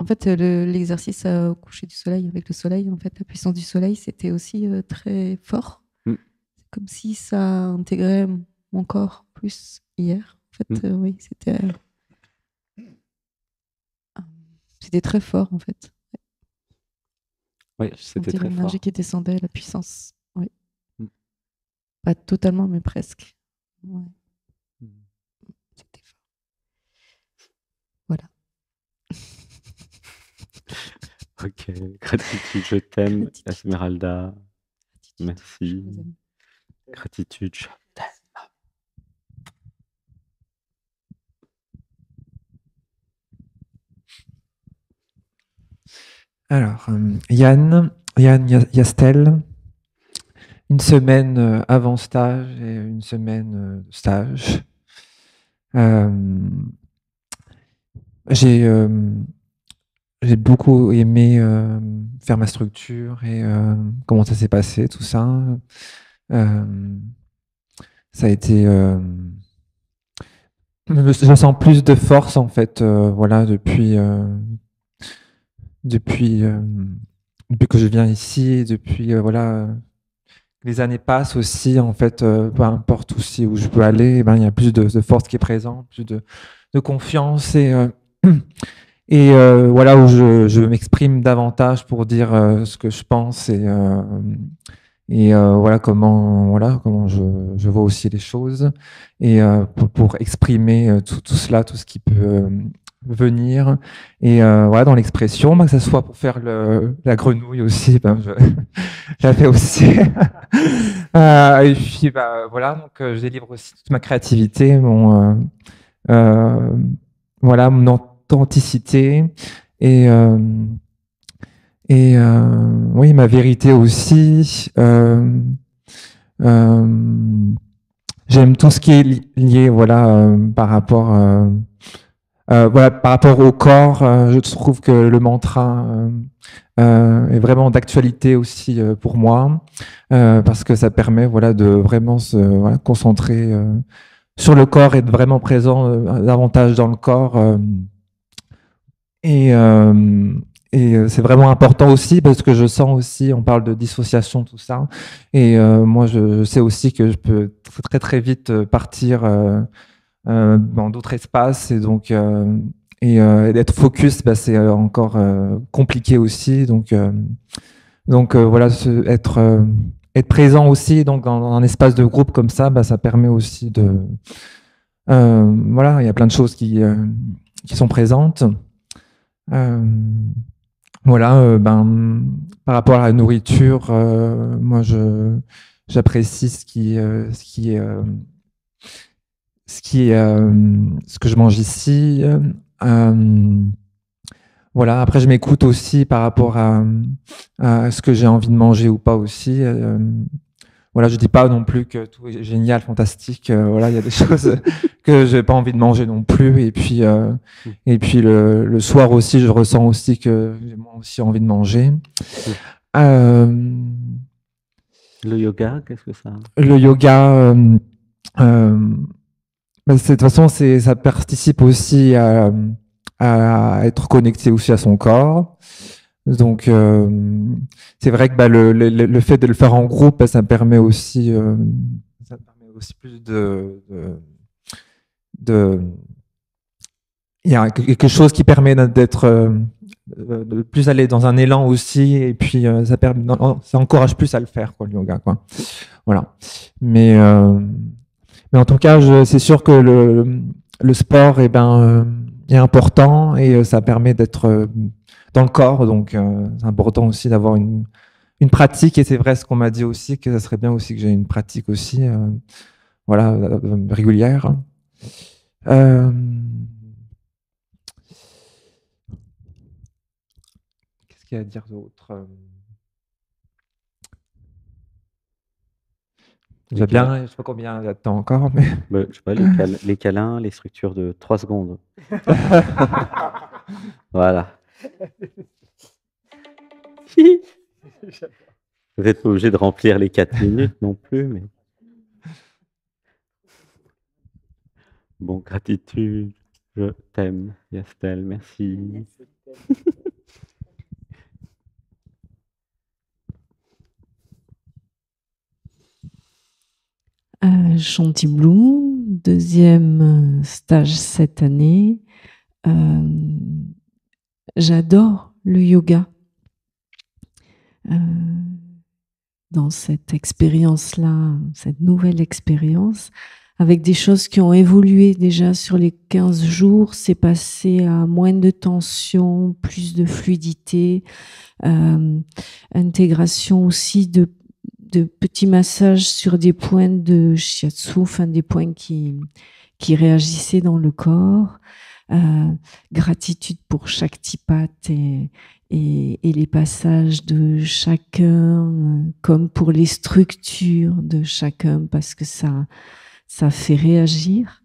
fait, l'exercice au coucher du soleil, avec le soleil, en fait, la puissance du soleil, c'était aussi très fort. Mmh. C'est comme si ça intégrait mon corps plus hier. En fait, oui, c'était très fort, en fait. Oui, Je c'était sentais très l'énergie fort. qui descendait, la puissance. Oui. Mmh. Pas totalement, mais presque. Ouais, Mmh. c'était fort. Voilà. OK, gratitude, je t'aime, Gratitude. Esmeralda. Gratitude. Merci. Je vous aime. Gratitude, je t'aime. Alors, Yann Yastel, une semaine avant stage et une semaine stage. J'ai beaucoup aimé faire ma structure et comment ça s'est passé, tout ça. Ça a été... je sens plus de force, en fait, voilà, depuis que je viens ici, depuis voilà, les années passent aussi, en fait, peu importe aussi où je peux aller, eh ben, il y a plus de force qui est présente, plus de confiance et voilà, où je m'exprime davantage pour dire ce que je pense et voilà comment je vois aussi les choses et pour exprimer tout cela, tout ce qui peut venir et voilà, dans l'expression, que ce soit pour faire la grenouille aussi, ben je la fais aussi. Et puis voilà, donc je délivre aussi toute ma créativité, voilà, mon authenticité et oui, ma vérité aussi. J'aime tout ce qui est lié, voilà, par rapport, voilà, par rapport au corps. Je trouve que le mantra est vraiment d'actualité aussi pour moi, parce que ça permet, voilà, de vraiment se concentrer sur le corps et être vraiment présent davantage dans le corps. Et c'est vraiment important aussi parce que je sens aussi, on parle de dissociation, tout ça. Et moi, je sais aussi que je peux très, très vite partir dans d'autres espaces. Et donc, d'être focus, c'est encore compliqué aussi. Donc voilà, être présent aussi donc, dans un espace de groupe comme ça, ça permet aussi de... voilà, il y a plein de choses qui sont présentes. Voilà, par rapport à la nourriture, moi j'apprécie ce que je mange ici. Voilà, après je m'écoute aussi par rapport à ce que j'ai envie de manger ou pas aussi. Voilà, je dis pas non plus que tout est génial, fantastique. Voilà, il y a des choses que j'ai pas envie de manger non plus. Et puis le soir aussi, je ressens aussi que j'ai moi aussi envie de manger. Le yoga, qu'est-ce que ça? Le yoga, de toute façon, ça participe aussi à être connecté aussi à son corps. Donc, c'est vrai que le fait de le faire en groupe, ça permet aussi plus il y a quelque chose qui permet d'être de plus aller dans un élan aussi, et puis ça encourage plus à le faire, quoi, le yoga, quoi. Voilà. Mais en tout cas, c'est sûr que le sport, est important, et ça permet d'être dans le corps, donc c'est important aussi d'avoir une pratique, et c'est vrai ce qu'on m'a dit aussi, que ça serait bien aussi que j'ai une pratique aussi, voilà, régulière. Qu'est-ce qu'il y a à dire d'autre? J'ai bien, je sais pas combien il y a de temps encore, mais... Je sais pas, les câlins, les structures de 3 secondes. Voilà. Vous n'êtes pas obligé de remplir les 4 minutes non plus, mais... Bon, gratitude, je t'aime, Yastel, merci. Chantiblou, deuxième stage cette année. J'adore le yoga. Dans cette expérience-là, cette nouvelle expérience, avec des choses qui ont évolué déjà sur les 15 jours, c'est passé à moins de tension, plus de fluidité, intégration aussi de petits massages sur des points de shiatsu, enfin des points qui réagissaient dans le corps. Gratitude pour chaque tipat et les passages de chacun, comme pour les structures de chacun, parce que ça fait réagir.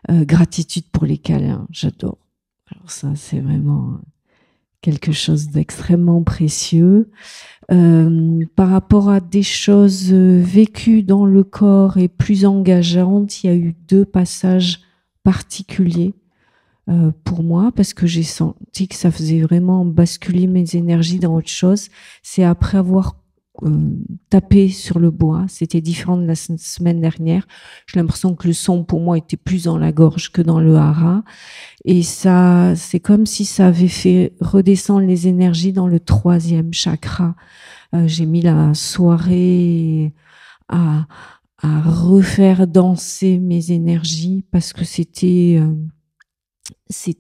Gratitude pour les câlins, j'adore. Alors ça, c'est vraiment quelque chose d'extrêmement précieux. Par rapport à des choses vécues dans le corps et plus engageantes, il y a eu 2 passages particuliers pour moi, parce que j'ai senti que ça faisait vraiment basculer mes énergies dans autre chose. C'est après avoir tapé sur le bois. C'était différent de la semaine dernière. J'ai l'impression que le son pour moi était plus dans la gorge que dans le hara. Et ça, c'est comme si ça avait fait redescendre les énergies dans le 3e chakra. J'ai mis la soirée à refaire danser mes énergies, parce que c'était, je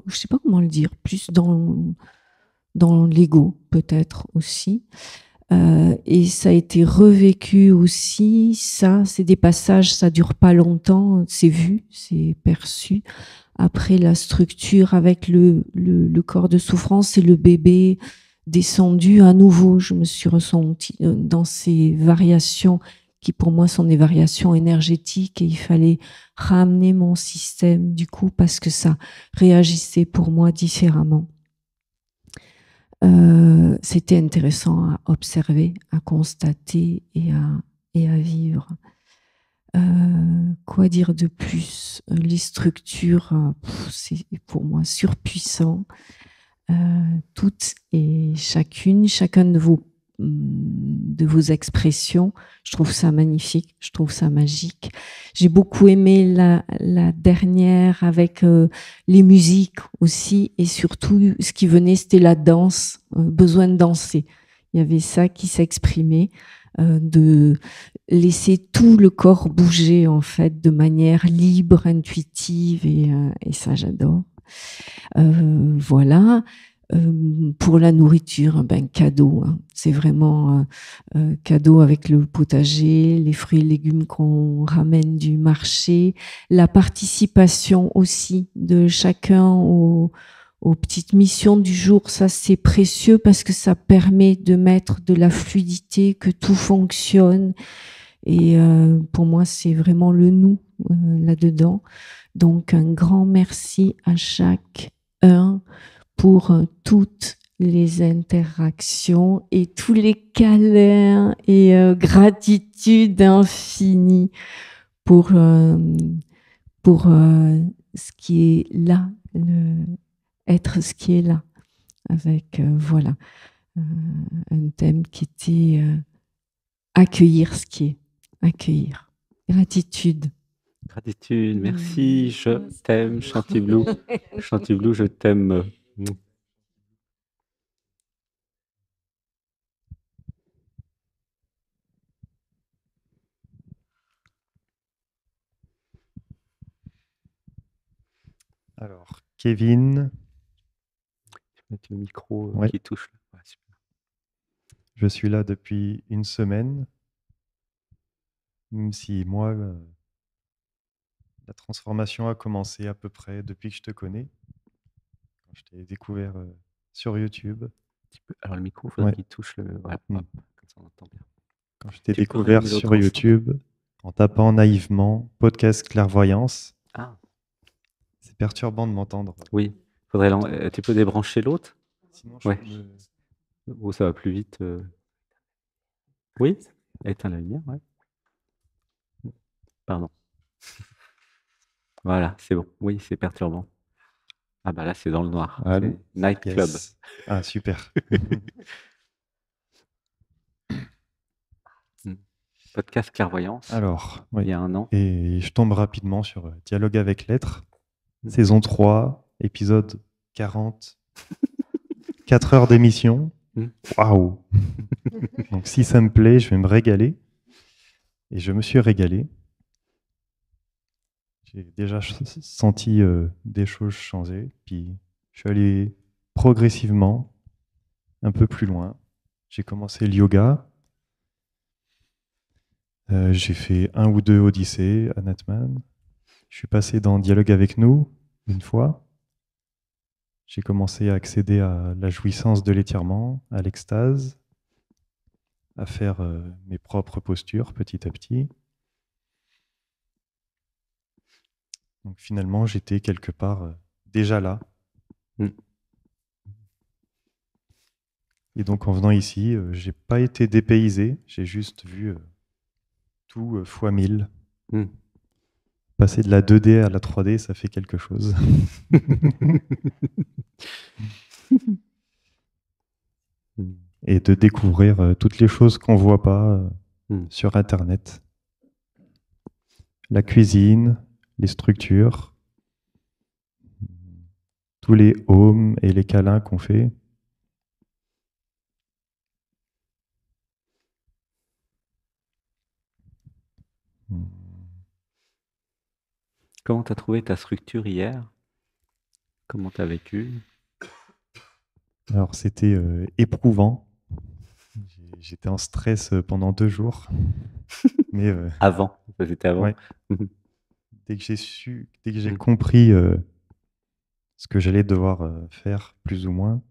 sais pas comment le dire, plus dans l'ego peut-être aussi. Et ça a été revécu aussi. Ça, c'est des passages, ça dure pas longtemps, c'est vu, c'est perçu. Après la structure avec le corps de souffrance et le bébé descendu à nouveau, je me suis ressentie dans ces variations qui pour moi sont des variations énergétiques, et il fallait ramener mon système du coup, parce que ça réagissait pour moi différemment. C'était intéressant à observer, à constater et à vivre. Quoi dire de plus? Les structures, c'est pour moi surpuissant. Toutes et chacun de vos expressions, je trouve ça magnifique, je trouve ça magique. J'ai beaucoup aimé la dernière avec les musiques aussi, et surtout ce qui venait, c'était la danse, besoin de danser. Il y avait ça qui s'exprimait, de laisser tout le corps bouger en fait de manière libre, intuitive, et ça j'adore. Voilà. Pour la nourriture, cadeau. Hein. C'est vraiment cadeau avec le potager, les fruits et légumes qu'on ramène du marché, la participation aussi de chacun aux petites missions du jour. Ça, c'est précieux parce que ça permet de mettre de la fluidité, que tout fonctionne. Et pour moi, c'est vraiment le nous là-dedans. Donc, un grand merci à chacun pour toutes les interactions et tous les câlins, et gratitude infinie pour ce qui est là, être ce qui est là. avec voilà, un thème qui était accueillir ce qui est, accueillir. Gratitude. Gratitude, merci, je t'aime, Chantiblou. Chantiblou, je t'aime. Alors, Kevin. Tu peux mettre le micro qui touche. Ouais, super. Je suis là depuis une semaine. Même si moi, la transformation a commencé à peu près depuis que je te connais. Quand je t'ai découvert sur YouTube. Alors le micro, il faudrait qu'il touche le... Voilà, hop, comme ça on entend bien. Quand je t'ai découvert sur YouTube, en tapant naïvement « podcast clairvoyance », c'est perturbant de m'entendre. Oui, tu peux débrancher l'autre? Sinon, Ou ça va plus vite. Oui, éteins la lumière, ouais. Pardon. Voilà, c'est bon. Oui, c'est perturbant. Ah bah là, c'est dans le noir. C'est Night Club. Ah, super. Podcast clairvoyance. Alors, il y a un an. Et je tombe rapidement sur Dialogue avec l'être, saison 3, épisode 40. 4 heures d'émission. Waouh. Donc si ça me plaît, je vais me régaler. Et je me suis régalé. J'ai déjà senti des choses changer. Puis je suis allé progressivement un peu plus loin. J'ai commencé le yoga. J'ai fait 1 ou 2 Odyssées à Natman. Je suis passé dans Dialogue avec nous une fois. J'ai commencé à accéder à la jouissance de l'étirement, à l'extase, à faire mes propres postures petit à petit. Donc finalement, j'étais quelque part déjà là. Et donc en venant ici, j'ai pas été dépaysé, j'ai juste vu tout fois 1000. Passer de la 2D à la 3D, ça fait quelque chose. Et de découvrir toutes les choses qu'on voit pas sur Internet. La cuisine, les structures, tous les homes et les câlins qu'on fait. Comment tu as trouvé ta structure hier? Comment tu as vécu? Alors c'était éprouvant. J'étais en stress pendant 2 jours. Mais avant, c'était avant. Ouais. Dès que j'ai compris ce que j'allais devoir faire, plus ou moins,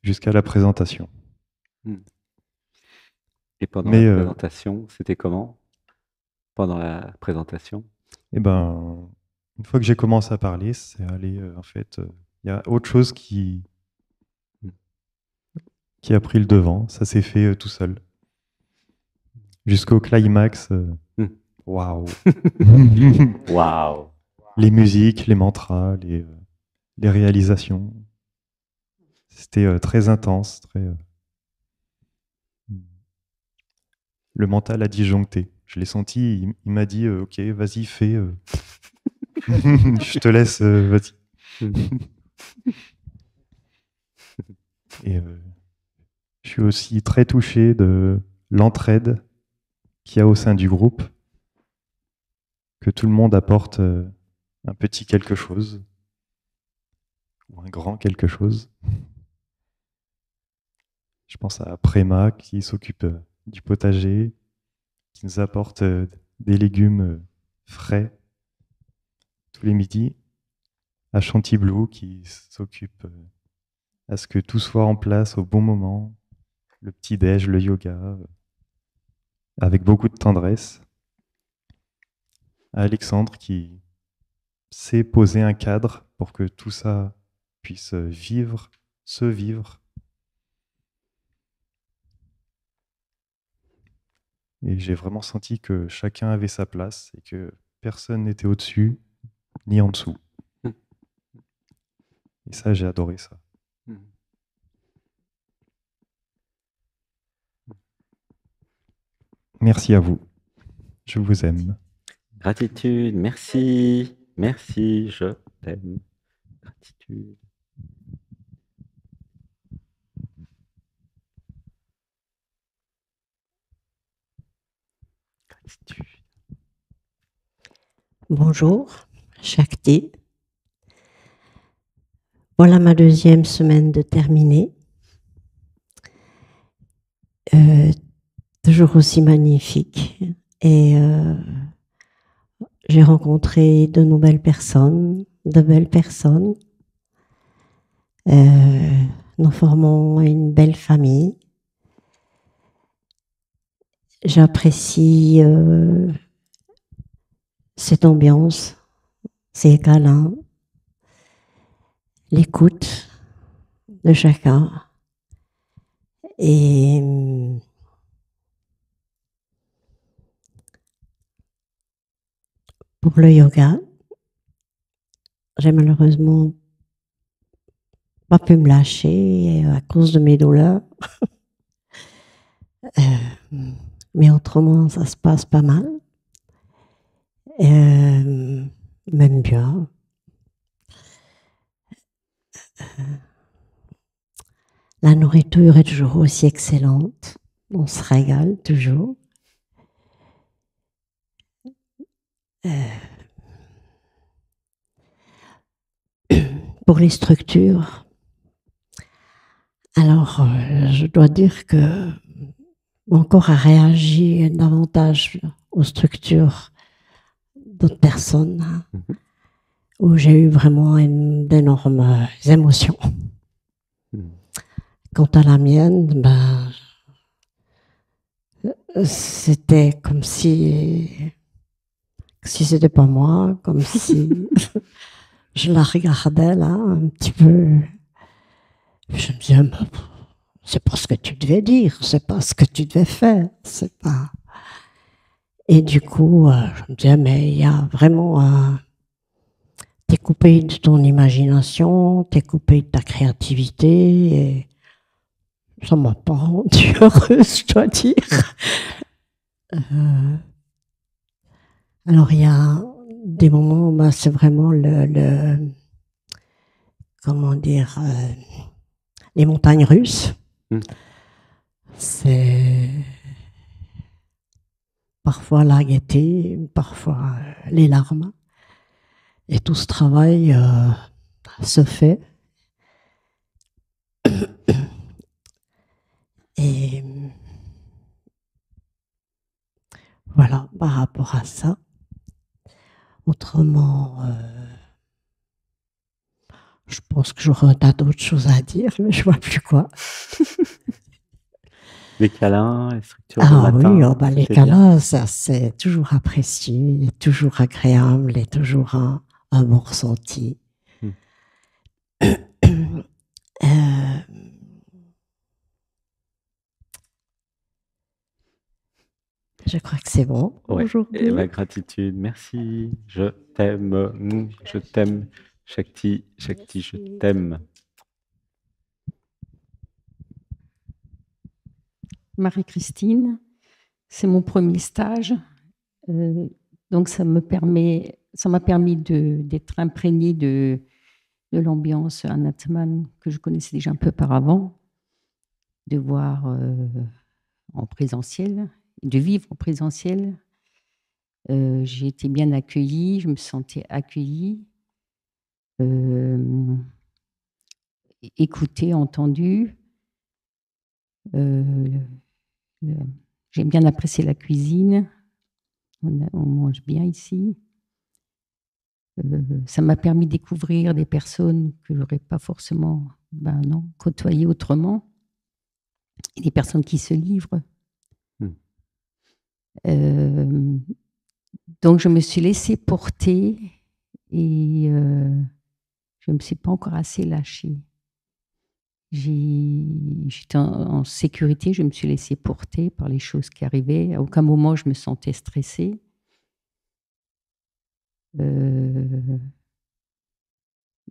jusqu'à la présentation. Et pendant la présentation, c'était comment? Pendant la présentation? Eh ben, une fois que j'ai commencé à parler, c'est allé, en fait, il y a autre chose qui a pris le devant. Ça s'est fait tout seul. Jusqu'au climax. Waouh! Waouh! Les musiques, les mantras, les réalisations. C'était très intense. Le mental a disjoncté. Je l'ai senti, il m'a dit ok, vas-y, fais. Je te laisse, vas-y. Et je suis aussi très touché de l'entraide qu'il y a au sein du groupe, que tout le monde apporte un petit quelque chose, ou un grand quelque chose. Je pense à Préma qui s'occupe du potager, qui nous apporte des légumes frais tous les midis, à Chantiblou qui s'occupe à ce que tout soit en place au bon moment, le petit-déj, le yoga, avec beaucoup de tendresse, à Alexandre qui sait poser un cadre pour que tout ça puisse vivre, se vivre. Et j'ai vraiment senti que chacun avait sa place et que personne n'était au-dessus ni en dessous. Et ça, j'ai adoré ça. Merci à vous. Je vous aime. Gratitude, merci. Merci, je t'aime. Gratitude. Gratitude. Bonjour, Shakti. Voilà ma deuxième semaine de terminée. Toujours aussi magnifique. Et j'ai rencontré de nouvelles personnes, de belles personnes. Nous formons une belle famille. J'apprécie cette ambiance, ces câlins, l'écoute de chacun. Et pour le yoga, j'ai malheureusement pas pu me lâcher à cause de mes douleurs. Mais autrement, ça se passe pas mal. Même bien. La nourriture est toujours aussi excellente. On se régale toujours. Pour les structures, alors je dois dire que mon corps a réagi davantage aux structures d'autres personnes, où j'ai eu vraiment d'énormes émotions. Quant à la mienne, ben, c'était comme si c'était pas moi, comme si je la regardais là un petit peu. Je me disais, c'est pas ce que tu devais dire, c'est pas ce que tu devais faire, c'est pas. Et du coup, je me disais, mais il y a vraiment t'es coupé de ton imagination, t'es coupé de ta créativité, et ça m'a pas rendue heureuse, je dois dire. Alors, il y a des moments où c'est vraiment comment dire, les montagnes russes. C'est parfois la gaieté, parfois les larmes. Et tout ce travail se fait. Et voilà, par rapport à ça. Autrement, je pense que j'aurais un tas d'autres choses à dire, mais je ne vois plus quoi. Les câlins, les structures du matin, oui, bah, les câlins, ça c'est toujours apprécié, toujours agréable et toujours un bon ressenti. Je crois que c'est bon aujourd'hui. Et ma gratitude, merci, je t'aime, Shakti, Shakti, je t'aime. Marie-Christine, c'est mon premier stage, donc ça m'a permis d'être imprégnée de l'ambiance Anatman que je connaissais déjà un peu auparavant, de voir en présentiel, de vivre en présentiel. J'ai été bien accueillie, je me sentais accueillie, écoutée, entendue. J'ai bien apprécié la cuisine, on mange bien ici. Ça m'a permis de découvrir des personnes que je n'aurais pas forcément côtoyées autrement, et des personnes qui se livrent. Donc je me suis laissée porter et je ne me suis pas encore assez lâchée. J'étais en sécurité, je me suis laissée porter par les choses qui arrivaient. À aucun moment je me sentais stressée. Je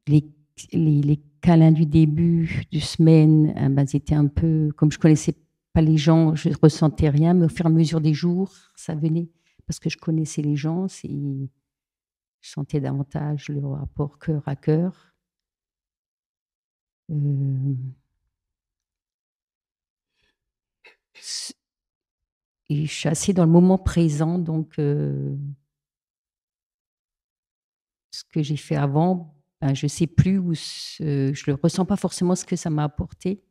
les câlins du début de semaine, ben, c'était un peu, comme je connaissais pas les gens, je ressentais rien, mais au fur et à mesure des jours, ça venait parce que je connaissais les gens, je sentais davantage le rapport cœur à cœur. Et je suis assez dans le moment présent, donc ce que j'ai fait avant, ben, je ne sais plus, je ne ressens pas forcément ce que ça m'a apporté.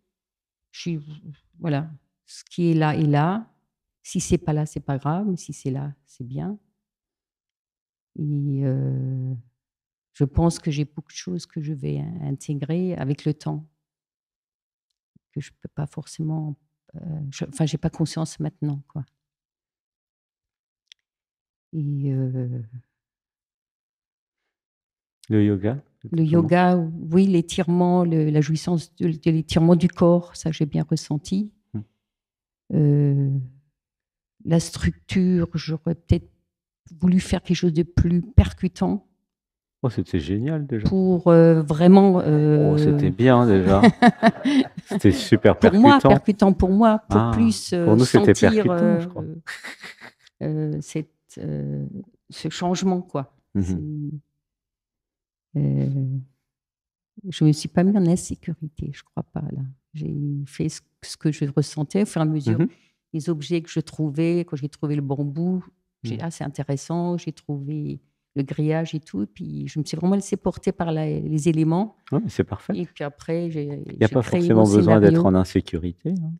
Voilà, ce qui est là. Si ce n'est pas là, ce n'est pas grave, mais si c'est là, c'est bien. Et je pense que j'ai beaucoup de choses que je vais intégrer avec le temps, que je ne peux pas forcément... je n'ai pas conscience maintenant, quoi. Et le yoga? Le yoga, oui, l'étirement, la jouissance de l'étirement du corps, ça j'ai bien ressenti. La structure, j'aurais peut-être voulu faire quelque chose de plus percutant. Oh, c'était génial déjà. Pour vraiment... Oh, c'était bien déjà. C'était super percutant. Percutant pour moi, pour plus pour nous, c'était sentir percutant, je crois. Ce changement, quoi. Mm-hmm. Je ne me suis pas mis en insécurité, je ne crois pas. Là. J'ai fait ce que je ressentais au fur et à mesure. Les objets que je trouvais, quand j'ai trouvé le bambou, c'est intéressant, j'ai trouvé le grillage et tout. Et puis je me suis vraiment laissé porter par les éléments. Oui, mais c'est parfait. Et puis après, il n'y a pas forcément besoin d'être en insécurité. Hein.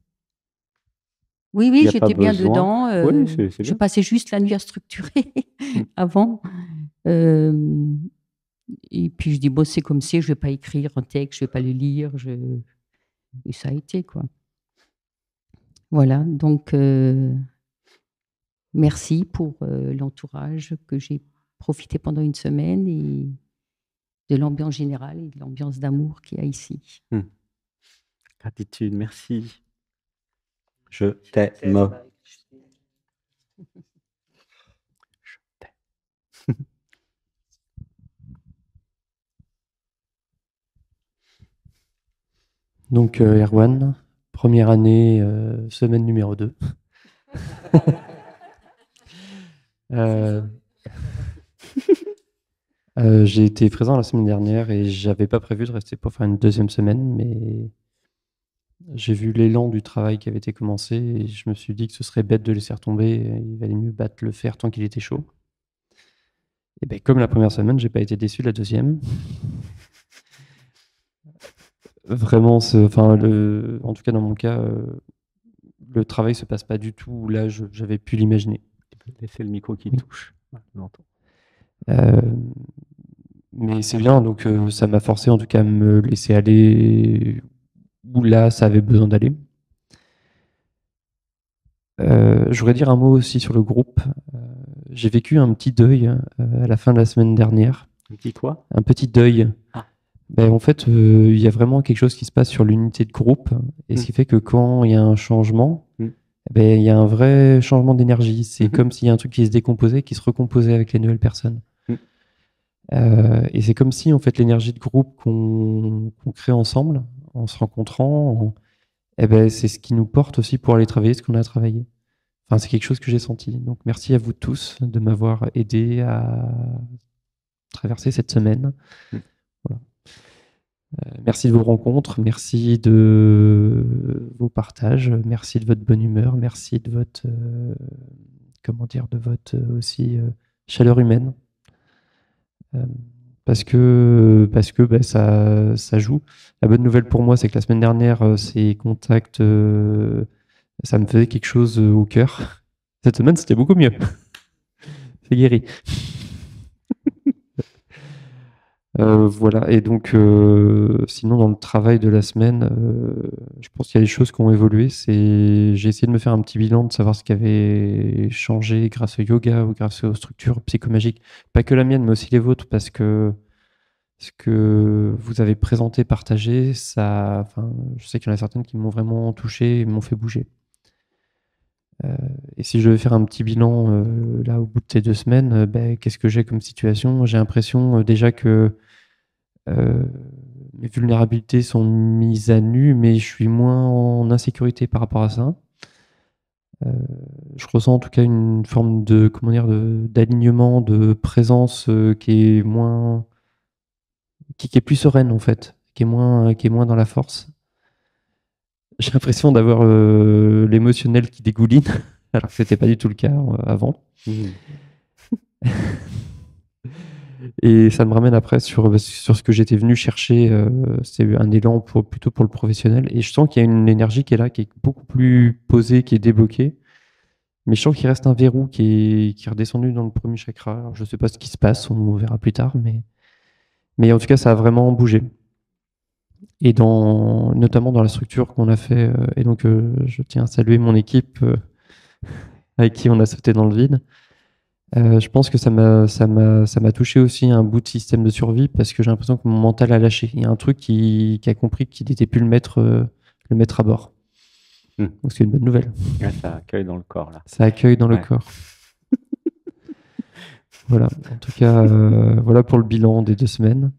Oui, j'étais bien dedans. Oui, c'est je passais juste la nuit à structurer avant. Et puis je dis, bon, c'est comme si je ne vais pas écrire un texte, je ne vais pas le lire. Et ça a été, quoi. Voilà, donc merci pour l'entourage que j'ai profité pendant une semaine et de l'ambiance générale et de l'ambiance d'amour qu'il y a ici. Gratitude, merci. Je t'aime. Donc, Erwan, première année, semaine numéro 2. J'ai été présent la semaine dernière et j'avais pas prévu de rester pour faire une deuxième semaine, mais j'ai vu l'élan du travail qui avait été commencé et je me suis dit que ce serait bête de laisser retomber, il valait mieux battre le fer tant qu'il était chaud. Et ben, comme la première semaine, j'ai pas été déçu de la deuxième. Vraiment, en tout cas dans mon cas, le travail se passe pas du tout où là j'avais pu l'imaginer. Tu peux laisser le micro qui touche. Mais c'est bien, donc ça m'a forcé en tout cas à me laisser aller où là ça avait besoin d'aller. Je voudrais dire un mot aussi sur le groupe. J'ai vécu un petit deuil à la fin de la semaine dernière. Un petit quoi? Un petit deuil. En fait, il y a vraiment quelque chose qui se passe sur l'unité de groupe, et ce qui fait que quand il y a un changement, il y a un vrai changement d'énergie. C'est comme s'il y a un truc qui se décomposait, qui se recomposait avec les nouvelles personnes. Et c'est comme si en fait l'énergie de groupe qu'on crée ensemble, en se rencontrant, c'est ce qui nous porte aussi pour aller travailler ce qu'on a travaillé. Enfin, c'est quelque chose que j'ai senti. Donc merci à vous tous de m'avoir aidé à traverser cette semaine. Voilà. Merci de vos rencontres, merci de vos partages, merci de votre bonne humeur, merci de votre aussi chaleur humaine. Parce que ça joue. La bonne nouvelle pour moi, c'est que la semaine dernière, ces contacts, ça me faisait quelque chose au cœur. Cette semaine, c'était beaucoup mieux. C'est guéri. Voilà, et donc sinon dans le travail de la semaine, je pense qu'il y a des choses qui ont évolué. J'ai essayé de me faire un petit bilan, de savoir ce qui avait changé grâce au yoga ou grâce aux structures psychomagiques, pas que la mienne mais aussi les vôtres, parce que ce que vous avez présenté, partagé, je sais qu'il y en a certaines qui m'ont vraiment touché et m'ont fait bouger. Et si je devais faire un petit bilan là au bout de ces 2 semaines, qu'est-ce que j'ai comme situation? J'ai l'impression déjà que mes vulnérabilités sont mises à nu, mais je suis moins en insécurité par rapport à ça. Je ressens en tout cas une forme de, comment dire, d'alignement, de présence qui est moins, qui est plus sereine en fait, qui est moins dans la force. J'ai l'impression d'avoir l'émotionnel qui dégouline, alors que c'était pas du tout le cas avant. Et ça me ramène après sur ce que j'étais venu chercher. C'est un élan plutôt pour le professionnel. Et je sens qu'il y a une énergie qui est là, qui est beaucoup plus posée, qui est débloquée. Mais je sens qu'il reste un verrou qui est redescendu dans le premier chakra. Alors, je ne sais pas ce qui se passe, on verra plus tard. Mais en tout cas, ça a vraiment bougé. Et notamment dans la structure qu'on a fait. Et donc, je tiens à saluer mon équipe avec qui on a sauté dans le vide. Je pense que ça m'a touché aussi un bout de système de survie parce que j'ai l'impression que mon mental a lâché. Il y a un truc qui a compris qu'il n'était plus le maître à bord. Donc c'est une bonne nouvelle. Ouais, ça accueille dans le corps là. Ça accueille dans le corps. Voilà. En tout cas, voilà pour le bilan des 2 semaines.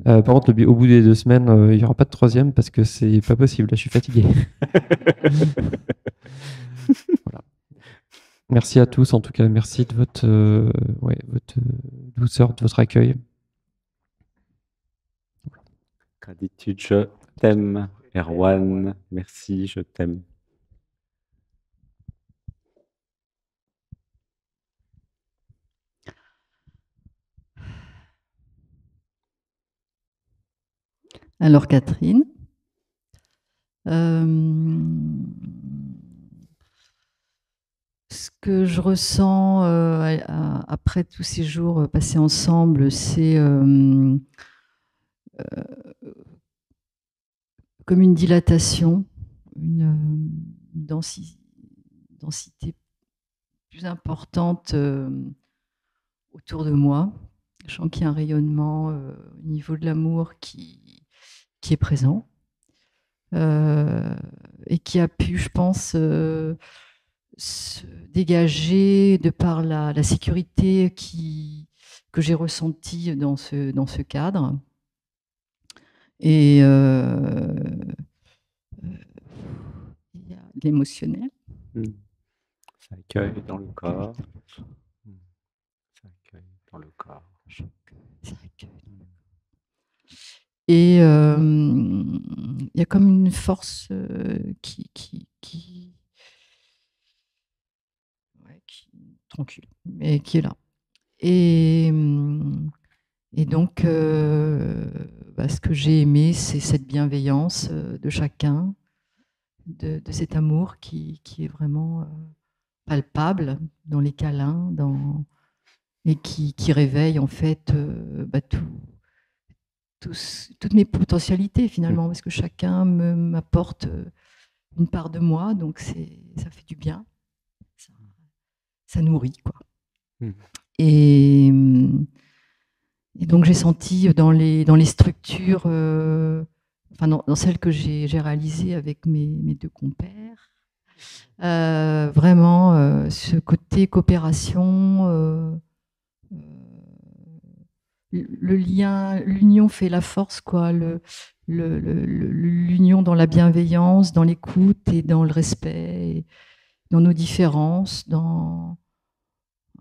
Par contre, au bout des 2 semaines, il n'y aura pas de 3e parce que c'est pas possible. Là, je suis fatigué. Voilà. Merci à tous, en tout cas, merci de votre douceur, de votre accueil. Gratitude, je t'aime. Erwan, merci, je t'aime. Alors Catherine, ce que je ressens après tous ces jours passés ensemble, c'est comme une dilatation, une densité plus importante autour de moi. Je sens qu'il y a un rayonnement au niveau de l'amour qui est présent et qui a pu, je pense, se dégager de par la sécurité que j'ai ressentie dans ce cadre. Et il y a l'émotionnel. Ça accueille dans le corps. Ça accueille dans le corps. Ça accueille dans le corps. Et il y a comme une force qui tranquille, mais qui est là. Et donc, ce que j'ai aimé, c'est cette bienveillance de chacun, de cet amour qui est vraiment palpable dans les câlins, et qui réveille en fait toutes mes potentialités finalement, parce que chacun m'apporte une part de moi, donc ça fait du bien, ça nourrit, quoi. Et donc j'ai senti dans les structures, dans celles que j'ai réalisées avec mes 2 compères, vraiment ce côté coopération, l'union fait la force, quoi. L'union dans la bienveillance, dans l'écoute et dans le respect, dans nos différences,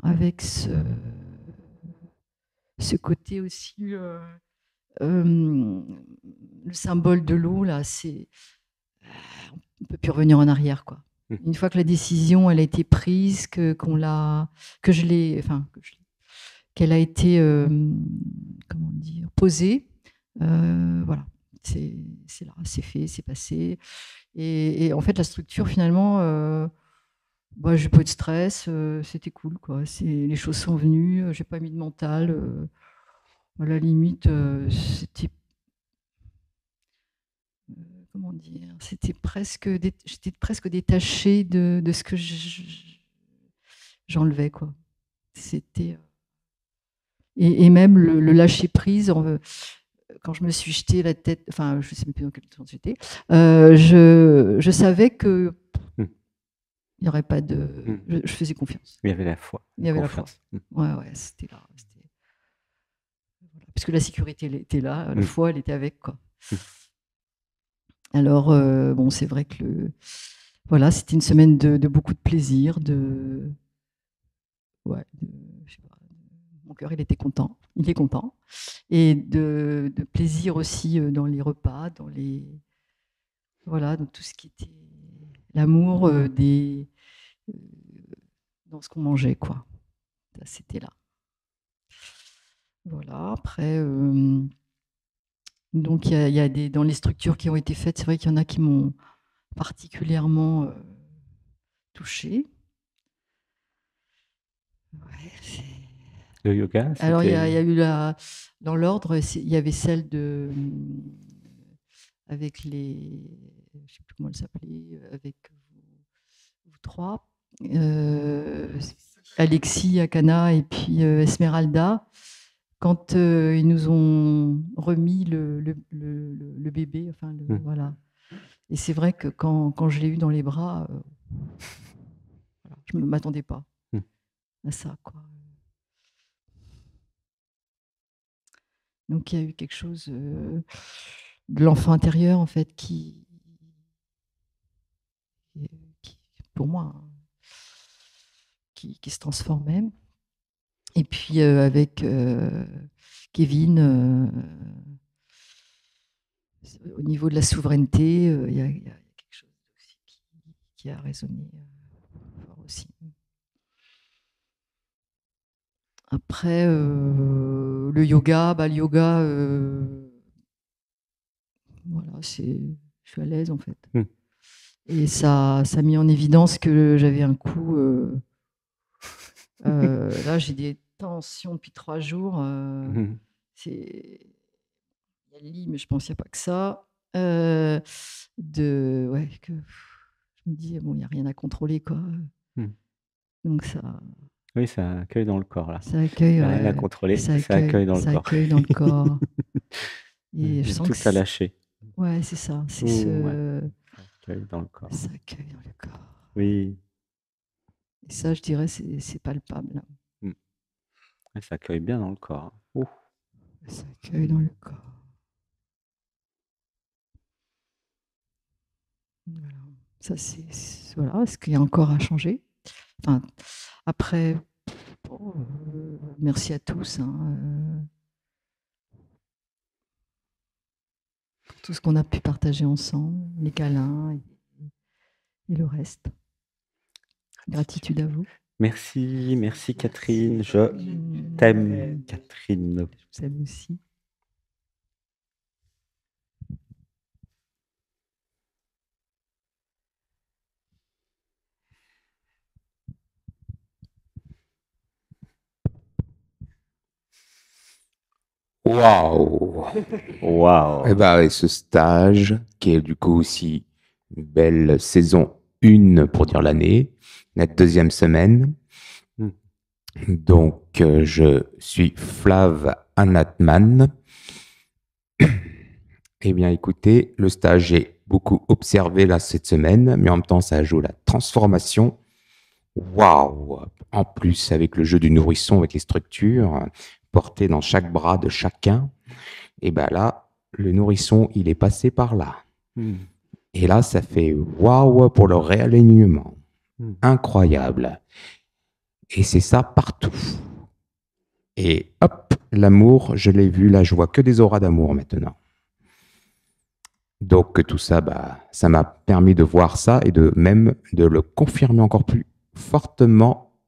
avec ce côté aussi, le symbole de l'eau, là, on ne peut plus revenir en arrière, quoi. Une fois que la décision elle a été prise, qu'elle a été comment dire, posée, voilà, c'est là, c'est fait, c'est passé. Et en fait, la structure, finalement, j'ai pas eu de stress, c'était cool, quoi. Les choses sont venues, j'ai pas mis de mental. À la limite, c'était comment dire, j'étais presque détachée de ce que j'enlevais, quoi. C'était et même le lâcher prise. Quand je me suis jetée la tête, je sais même plus dans quel temps j'étais, je savais que Il n'y aurait pas de. Je faisais confiance. Il y avait la foi. Il y avait la foi. Ouais, c'était là. Voilà. Parce que la sécurité, elle était là, la foi, elle était avec, quoi. Alors, bon, c'est vrai que voilà, c'était une semaine de beaucoup de plaisir, ouais, je sais pas, mon cœur, il était content, il est content, et de plaisir aussi dans les repas, voilà, donc tout ce qui était l'amour dans ce qu'on mangeait, quoi. C'était là. Voilà, après, donc il y a dans les structures qui ont été faites, c'est vrai qu'il y en a qui m'ont particulièrement touchée. Ouais, le yoga. Alors il y a eu dans l'ordre, il y avait celle avec les, je ne sais plus comment elle s'appelait, avec vous trois, Alexis, Akana et puis Esmeralda. Quand ils nous ont remis le bébé, enfin voilà. Et c'est vrai que quand je l'ai eu dans les bras, voilà, je ne m'attendais pas à ça, quoi. Donc il y a eu quelque chose de l'enfant intérieur, en fait, qui pour moi, qui se transformait. Et puis avec Kevin, au niveau de la souveraineté, il y a quelque chose aussi qui a résonné fort aussi. Après, le yoga, voilà, je suis à l'aise en fait. Et ça a mis en évidence que j'avais un coup. Là, j'ai des tensions depuis 3 jours. Il y a le lit, mais je pense qu'il n'y a pas que ça. Ouais, que je me dis, bon, il n'y a rien à contrôler, quoi. Donc ça. Oui, ça accueille dans le corps, là. Ça accueille. Rien à contrôler, ça accueille dans le corps. Ça accueille dans le corps. Et je sens tout que à lâcher. Ouais, c'est ça. C'est ouais. Ça accueille dans le corps. Ça accueille dans le corps. Oui. Et ça, je dirais, c'est palpable. Ça accueille bien dans le corps. Ouh. Ça accueille dans le corps. Voilà. Ça, voilà, ce qu'il y a encore à changer. Enfin, après, merci à tous pour tout ce qu'on a pu partager ensemble, les câlins et le reste. Gratitude à vous. Merci Catherine. Je t'aime, Catherine. Je vous aime aussi. Waouh. Et bah, ce stage, qui est du coup aussi une belle saison 1 pour dire l'année, la 2e semaine. Donc, je suis Flav Anatman. Eh bien, écoutez, le stage, j'ai beaucoup observé là cette semaine, mais en même temps, ça joue la transformation. Waouh! En plus, avec le jeu du nourrisson, avec les structures portées dans chaque bras de chacun, et bien là, le nourrisson, il est passé par là. Et là, ça fait waouh pour le réalignement. Incroyable. Et c'est ça partout. Et hop, l'amour, je l'ai vu, là, je vois que des auras d'amour maintenant. Donc tout ça, ça m'a permis de voir ça et de le confirmer encore plus fortement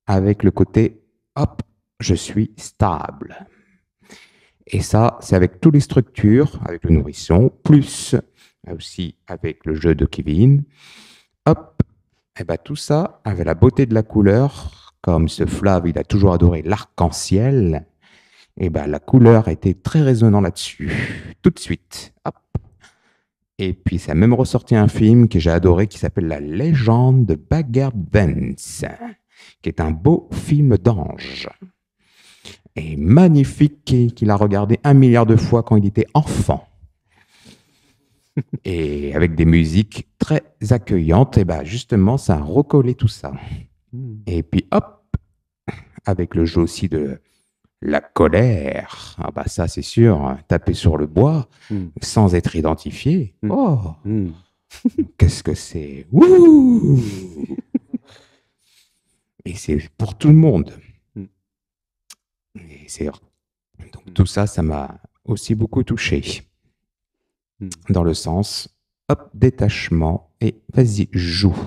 avec le côté hop, je suis stable. Et ça, c'est avec toutes les structures, avec le nourrisson, plus aussi avec le jeu de Kevin. Hop, et tout ça, avec la beauté de la couleur, comme ce Flav, il a toujours adoré l'arc-en-ciel, et la couleur était très résonnante là-dessus, tout de suite. Hop. Et puis, ça a même ressorti un film que j'ai adoré qui s'appelle La légende de Bagger Vance, qui est un beau film d'ange. Et magnifique, qu'il a regardé 1 milliard de fois quand il était enfant. Et avec des musiques très très accueillante, et ben justement, ça a recollé tout ça. Et puis hop, avec le jeu aussi de la colère, ah bah ça c'est sûr, hein, taper sur le bois sans être identifié. Oh, qu'est-ce que c'est? Wouh! Et c'est pour tout le monde. Et c'est donc tout ça, ça m'a aussi beaucoup touché. Dans le sens, hop, détachement et vas-y, joue.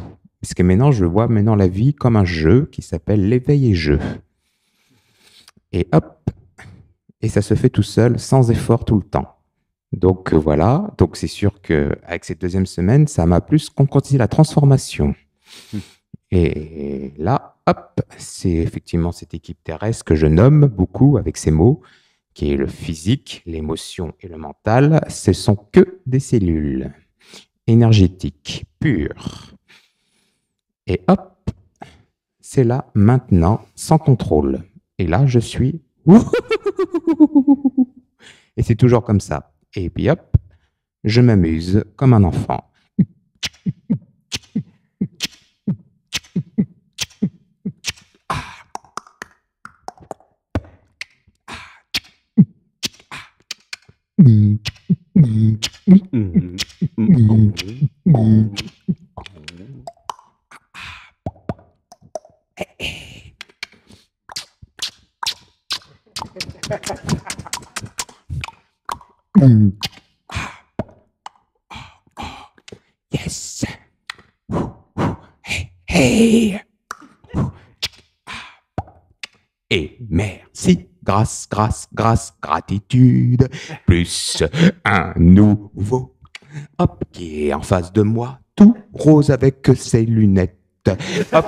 Parce que maintenant, je vois maintenant la vie comme un jeu qui s'appelle l'éveil et jeu. Et hop, et ça se fait tout seul, sans effort tout le temps. Donc voilà, donc c'est sûr qu'avec cette deuxième semaine, ça m'a plus concrétisé la transformation. Et là, hop, c'est effectivement cette équipe terrestre que je nomme beaucoup avec ces mots, qui est le physique, l'émotion et le mental. Ce sont que des cellules énergétiques pures. Et hop, c'est là, maintenant, sans contrôle. Et là, je suis... Et c'est toujours comme ça. Et puis hop, je m'amuse comme un enfant. Yes. Hey. Et merci, grâce, gratitude, plus un nouveau, hop, qui est en face de moi, tout rose avec ses lunettes. Hop.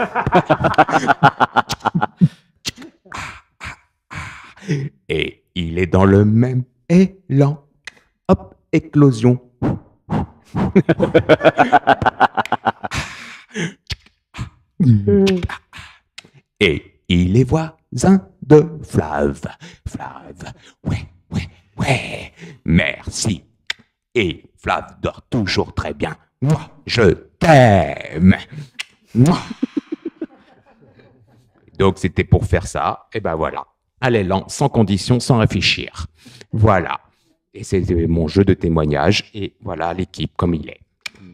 Et il est dans le même élan. Hop, éclosion. Et il est voisin de Flav. Flav, ouais, merci. Et Flav dort toujours très bien. Moi, je t'aime. Moi. Donc c'était pour faire ça, et ben voilà. À l'élan, sans condition, sans réfléchir. Voilà. Et c'est mon jeu de témoignage, et voilà l'équipe comme il est.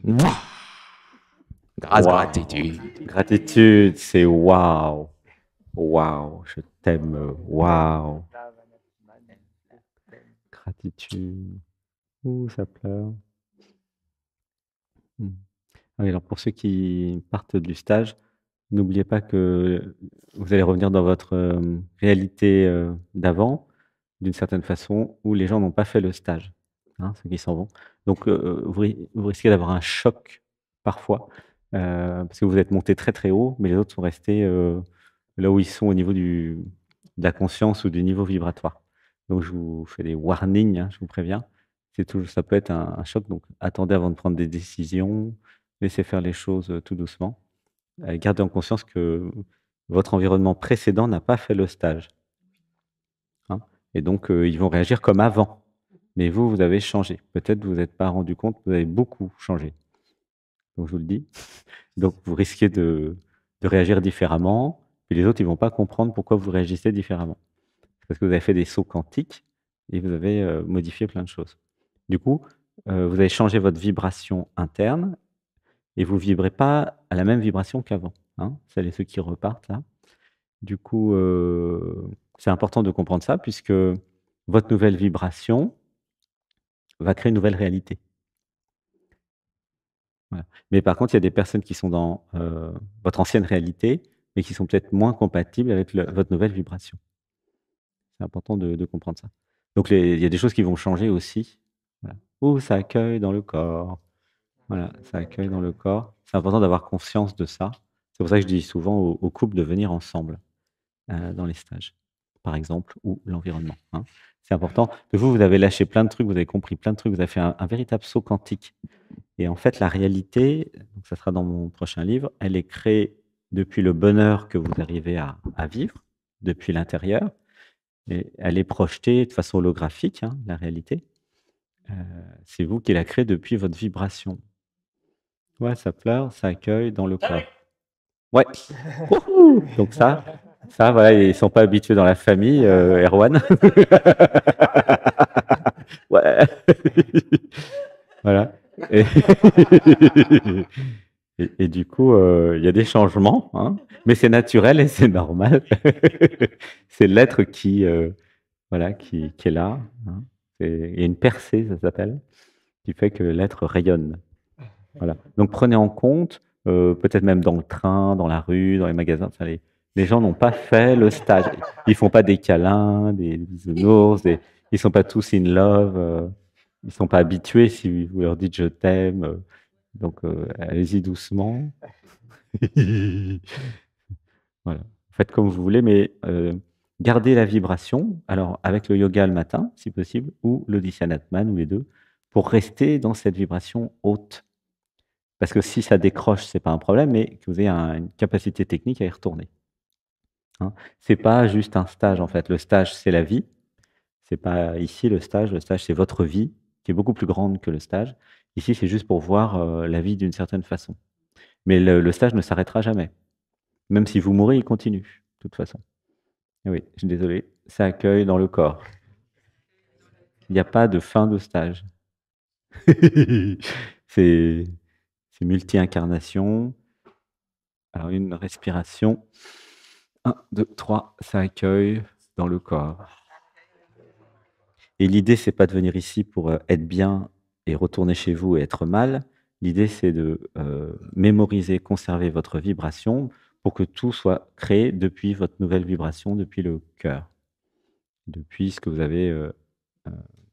Moi. Grâce, gratitude. Gratitude, c'est waouh. Waouh, je t'aime. Waouh. Gratitude. Ouh, ça pleure. Ah oui, alors pour ceux qui partent du stage, n'oubliez pas que vous allez revenir dans votre réalité d'avant, d'une certaine façon, où les gens n'ont pas fait le stage, hein, ceux qui s'en vont. Donc vous risquez d'avoir un choc parfois, parce que vous êtes monté très très haut, mais les autres sont restés là où ils sont au niveau de la conscience ou du niveau vibratoire. Donc je vous fais des warnings, hein, je vous préviens. Ça peut être un choc, donc attendez avant de prendre des décisions, laissez faire les choses tout doucement. Gardez en conscience que votre environnement précédent n'a pas fait le stage. Hein, et donc, ils vont réagir comme avant. Mais vous avez changé. Peut-être vous n'êtes pas rendu compte, vous avez beaucoup changé. Donc, je vous le dis. Donc, vous risquez de réagir différemment. Puis les autres, ils ne vont pas comprendre pourquoi vous réagissez différemment. Parce que vous avez fait des sauts quantiques et vous avez modifié plein de choses. Du coup, vous avez changé votre vibration interne et vous ne vibrez pas à la même vibration qu'avant. Hein, celles et ceux qui repartent là. Du coup, c'est important de comprendre ça puisque votre nouvelle vibration va créer une nouvelle réalité. Voilà. Mais par contre, il y a des personnes qui sont dans votre ancienne réalité, mais qui sont peut-être moins compatibles avec votre nouvelle vibration. C'est important de comprendre ça. Donc, il y a des choses qui vont changer aussi. Voilà. Ouh, ça accueille dans le corps. Voilà, ça accueille dans le corps. C'est important d'avoir conscience de ça. C'est pour ça que je dis souvent aux couples de venir ensemble dans les stages, par exemple, ou l'environnement. Hein. C'est important. Vous avez lâché plein de trucs, vous avez compris plein de trucs, vous avez fait un véritable saut quantique. Et en fait, la réalité, donc ça sera dans mon prochain livre, elle est créée depuis le bonheur que vous arrivez à vivre, depuis l'intérieur. Et elle est projetée de façon holographique, hein, la réalité. C'est vous qui la créez depuis votre vibration. Ouais, ça pleure, ça accueille dans le corps. Ouais. Wouhou. Donc ça, voilà, ils sont pas habitués dans la famille, Erwan. Ouais. Voilà. Et du coup, il y a des changements, hein, mais c'est naturel et c'est normal. C'est l'être qui, voilà, qui est là. Hein. Il y a une percée, ça s'appelle, qui fait que l'être rayonne. Voilà. Donc prenez en compte, peut-être même dans le train, dans la rue, dans les magasins, enfin, les gens n'ont pas fait le stage. Ils font pas des câlins, des bisounours, ils sont pas tous in love, ils sont pas habitués si vous leur dites je t'aime. Donc allez-y doucement. Voilà. Faites comme vous voulez, mais gardez la vibration. Alors avec le yoga le matin, si possible, ou le Dhyana-Atman, ou les deux, pour rester dans cette vibration haute. Parce que si ça décroche, c'est pas un problème, mais que vous ayez une capacité technique à y retourner. Hein. C'est pas juste un stage en fait. Le stage, c'est la vie. C'est pas ici le stage. Le stage, c'est votre vie, qui est beaucoup plus grande que le stage. Ici, c'est juste pour voir la vie d'une certaine façon. Mais le stage ne s'arrêtera jamais. Même si vous mourrez, il continue, de toute façon. Et oui, je suis désolé. Ça accueille dans le corps. Il n'y a pas de fin de stage. C'est multi-incarnation. Alors, une respiration. 1, 2, 3, ça accueille dans le corps. Et l'idée, c'est pas de venir ici pour être bien et retourner chez vous et être mal. L'idée, c'est de mémoriser, conserver votre vibration pour que tout soit créé depuis votre nouvelle vibration, depuis le cœur, depuis ce que vous avez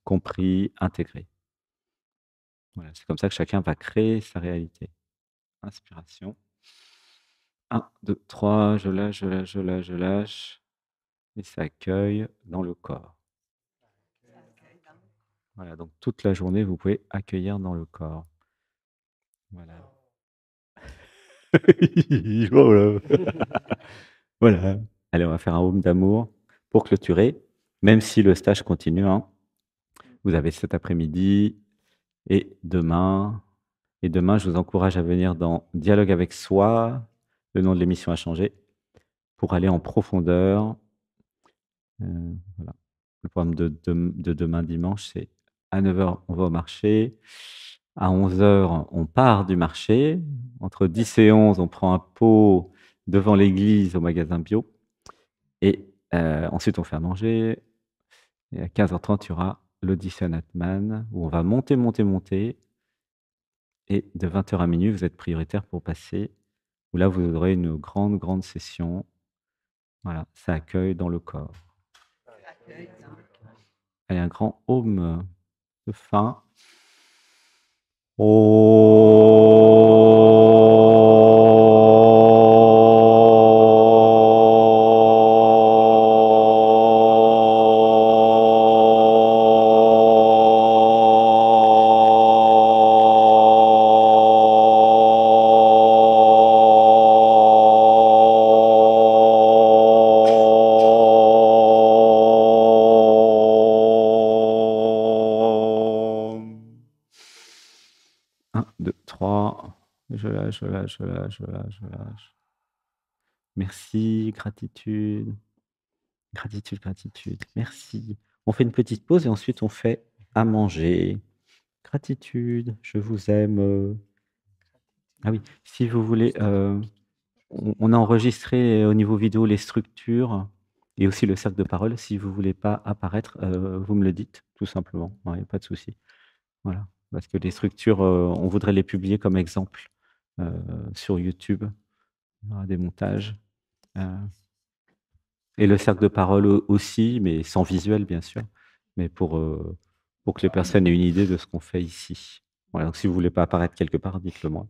compris, intégré. Voilà, c'est comme ça que chacun va créer sa réalité. Inspiration. 1, 2, 3, je lâche, je lâche, je lâche, je lâche. Et ça accueille dans le corps. Voilà, donc toute la journée, vous pouvez accueillir dans le corps. Voilà. Voilà. Voilà. Allez, on va faire un home d'amour pour clôturer, même si le stage continue. Hein. Vous avez cet après-midi et demain. Et demain, je vous encourage à venir dans Dialogue avec soi. Le nom de l'émission a changé. Pour aller en profondeur. Voilà. Le programme de demain dimanche, c'est à 9 h, on va au marché. À 11 h, on part du marché. Entre 10 et 11, on prend un pot devant l'église au magasin bio. Et ensuite, on fait à manger. Et à 15 h 30, il y aura le Dhyana-Atman où on va monter, monter, monter. Et de 20 h à minuit, vous êtes prioritaire pour passer. Où là, vous aurez une grande, grande session. Voilà, ça accueille dans le corps. Allez, un grand home de fin. Je lâche, je lâche, je lâche, je lâche, je lâche. Merci, gratitude. Gratitude, gratitude. Merci. On fait une petite pause et ensuite on fait à manger. Gratitude, je vous aime. Ah oui, si vous voulez, on a enregistré au niveau vidéo les structures et aussi le cercle de parole. Si vous ne voulez pas apparaître, vous me le dites, tout simplement. Il n'y a pas de souci. Voilà. Parce que les structures, on voudrait les publier comme exemple sur YouTube. Il y aura des montages. Et le cercle de parole aussi, mais sans visuel, bien sûr. Mais pour que les personnes aient une idée de ce qu'on fait ici. Voilà, donc si vous ne voulez pas apparaître quelque part, dites-le moi.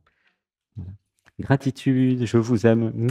Voilà. Gratitude, je vous aime.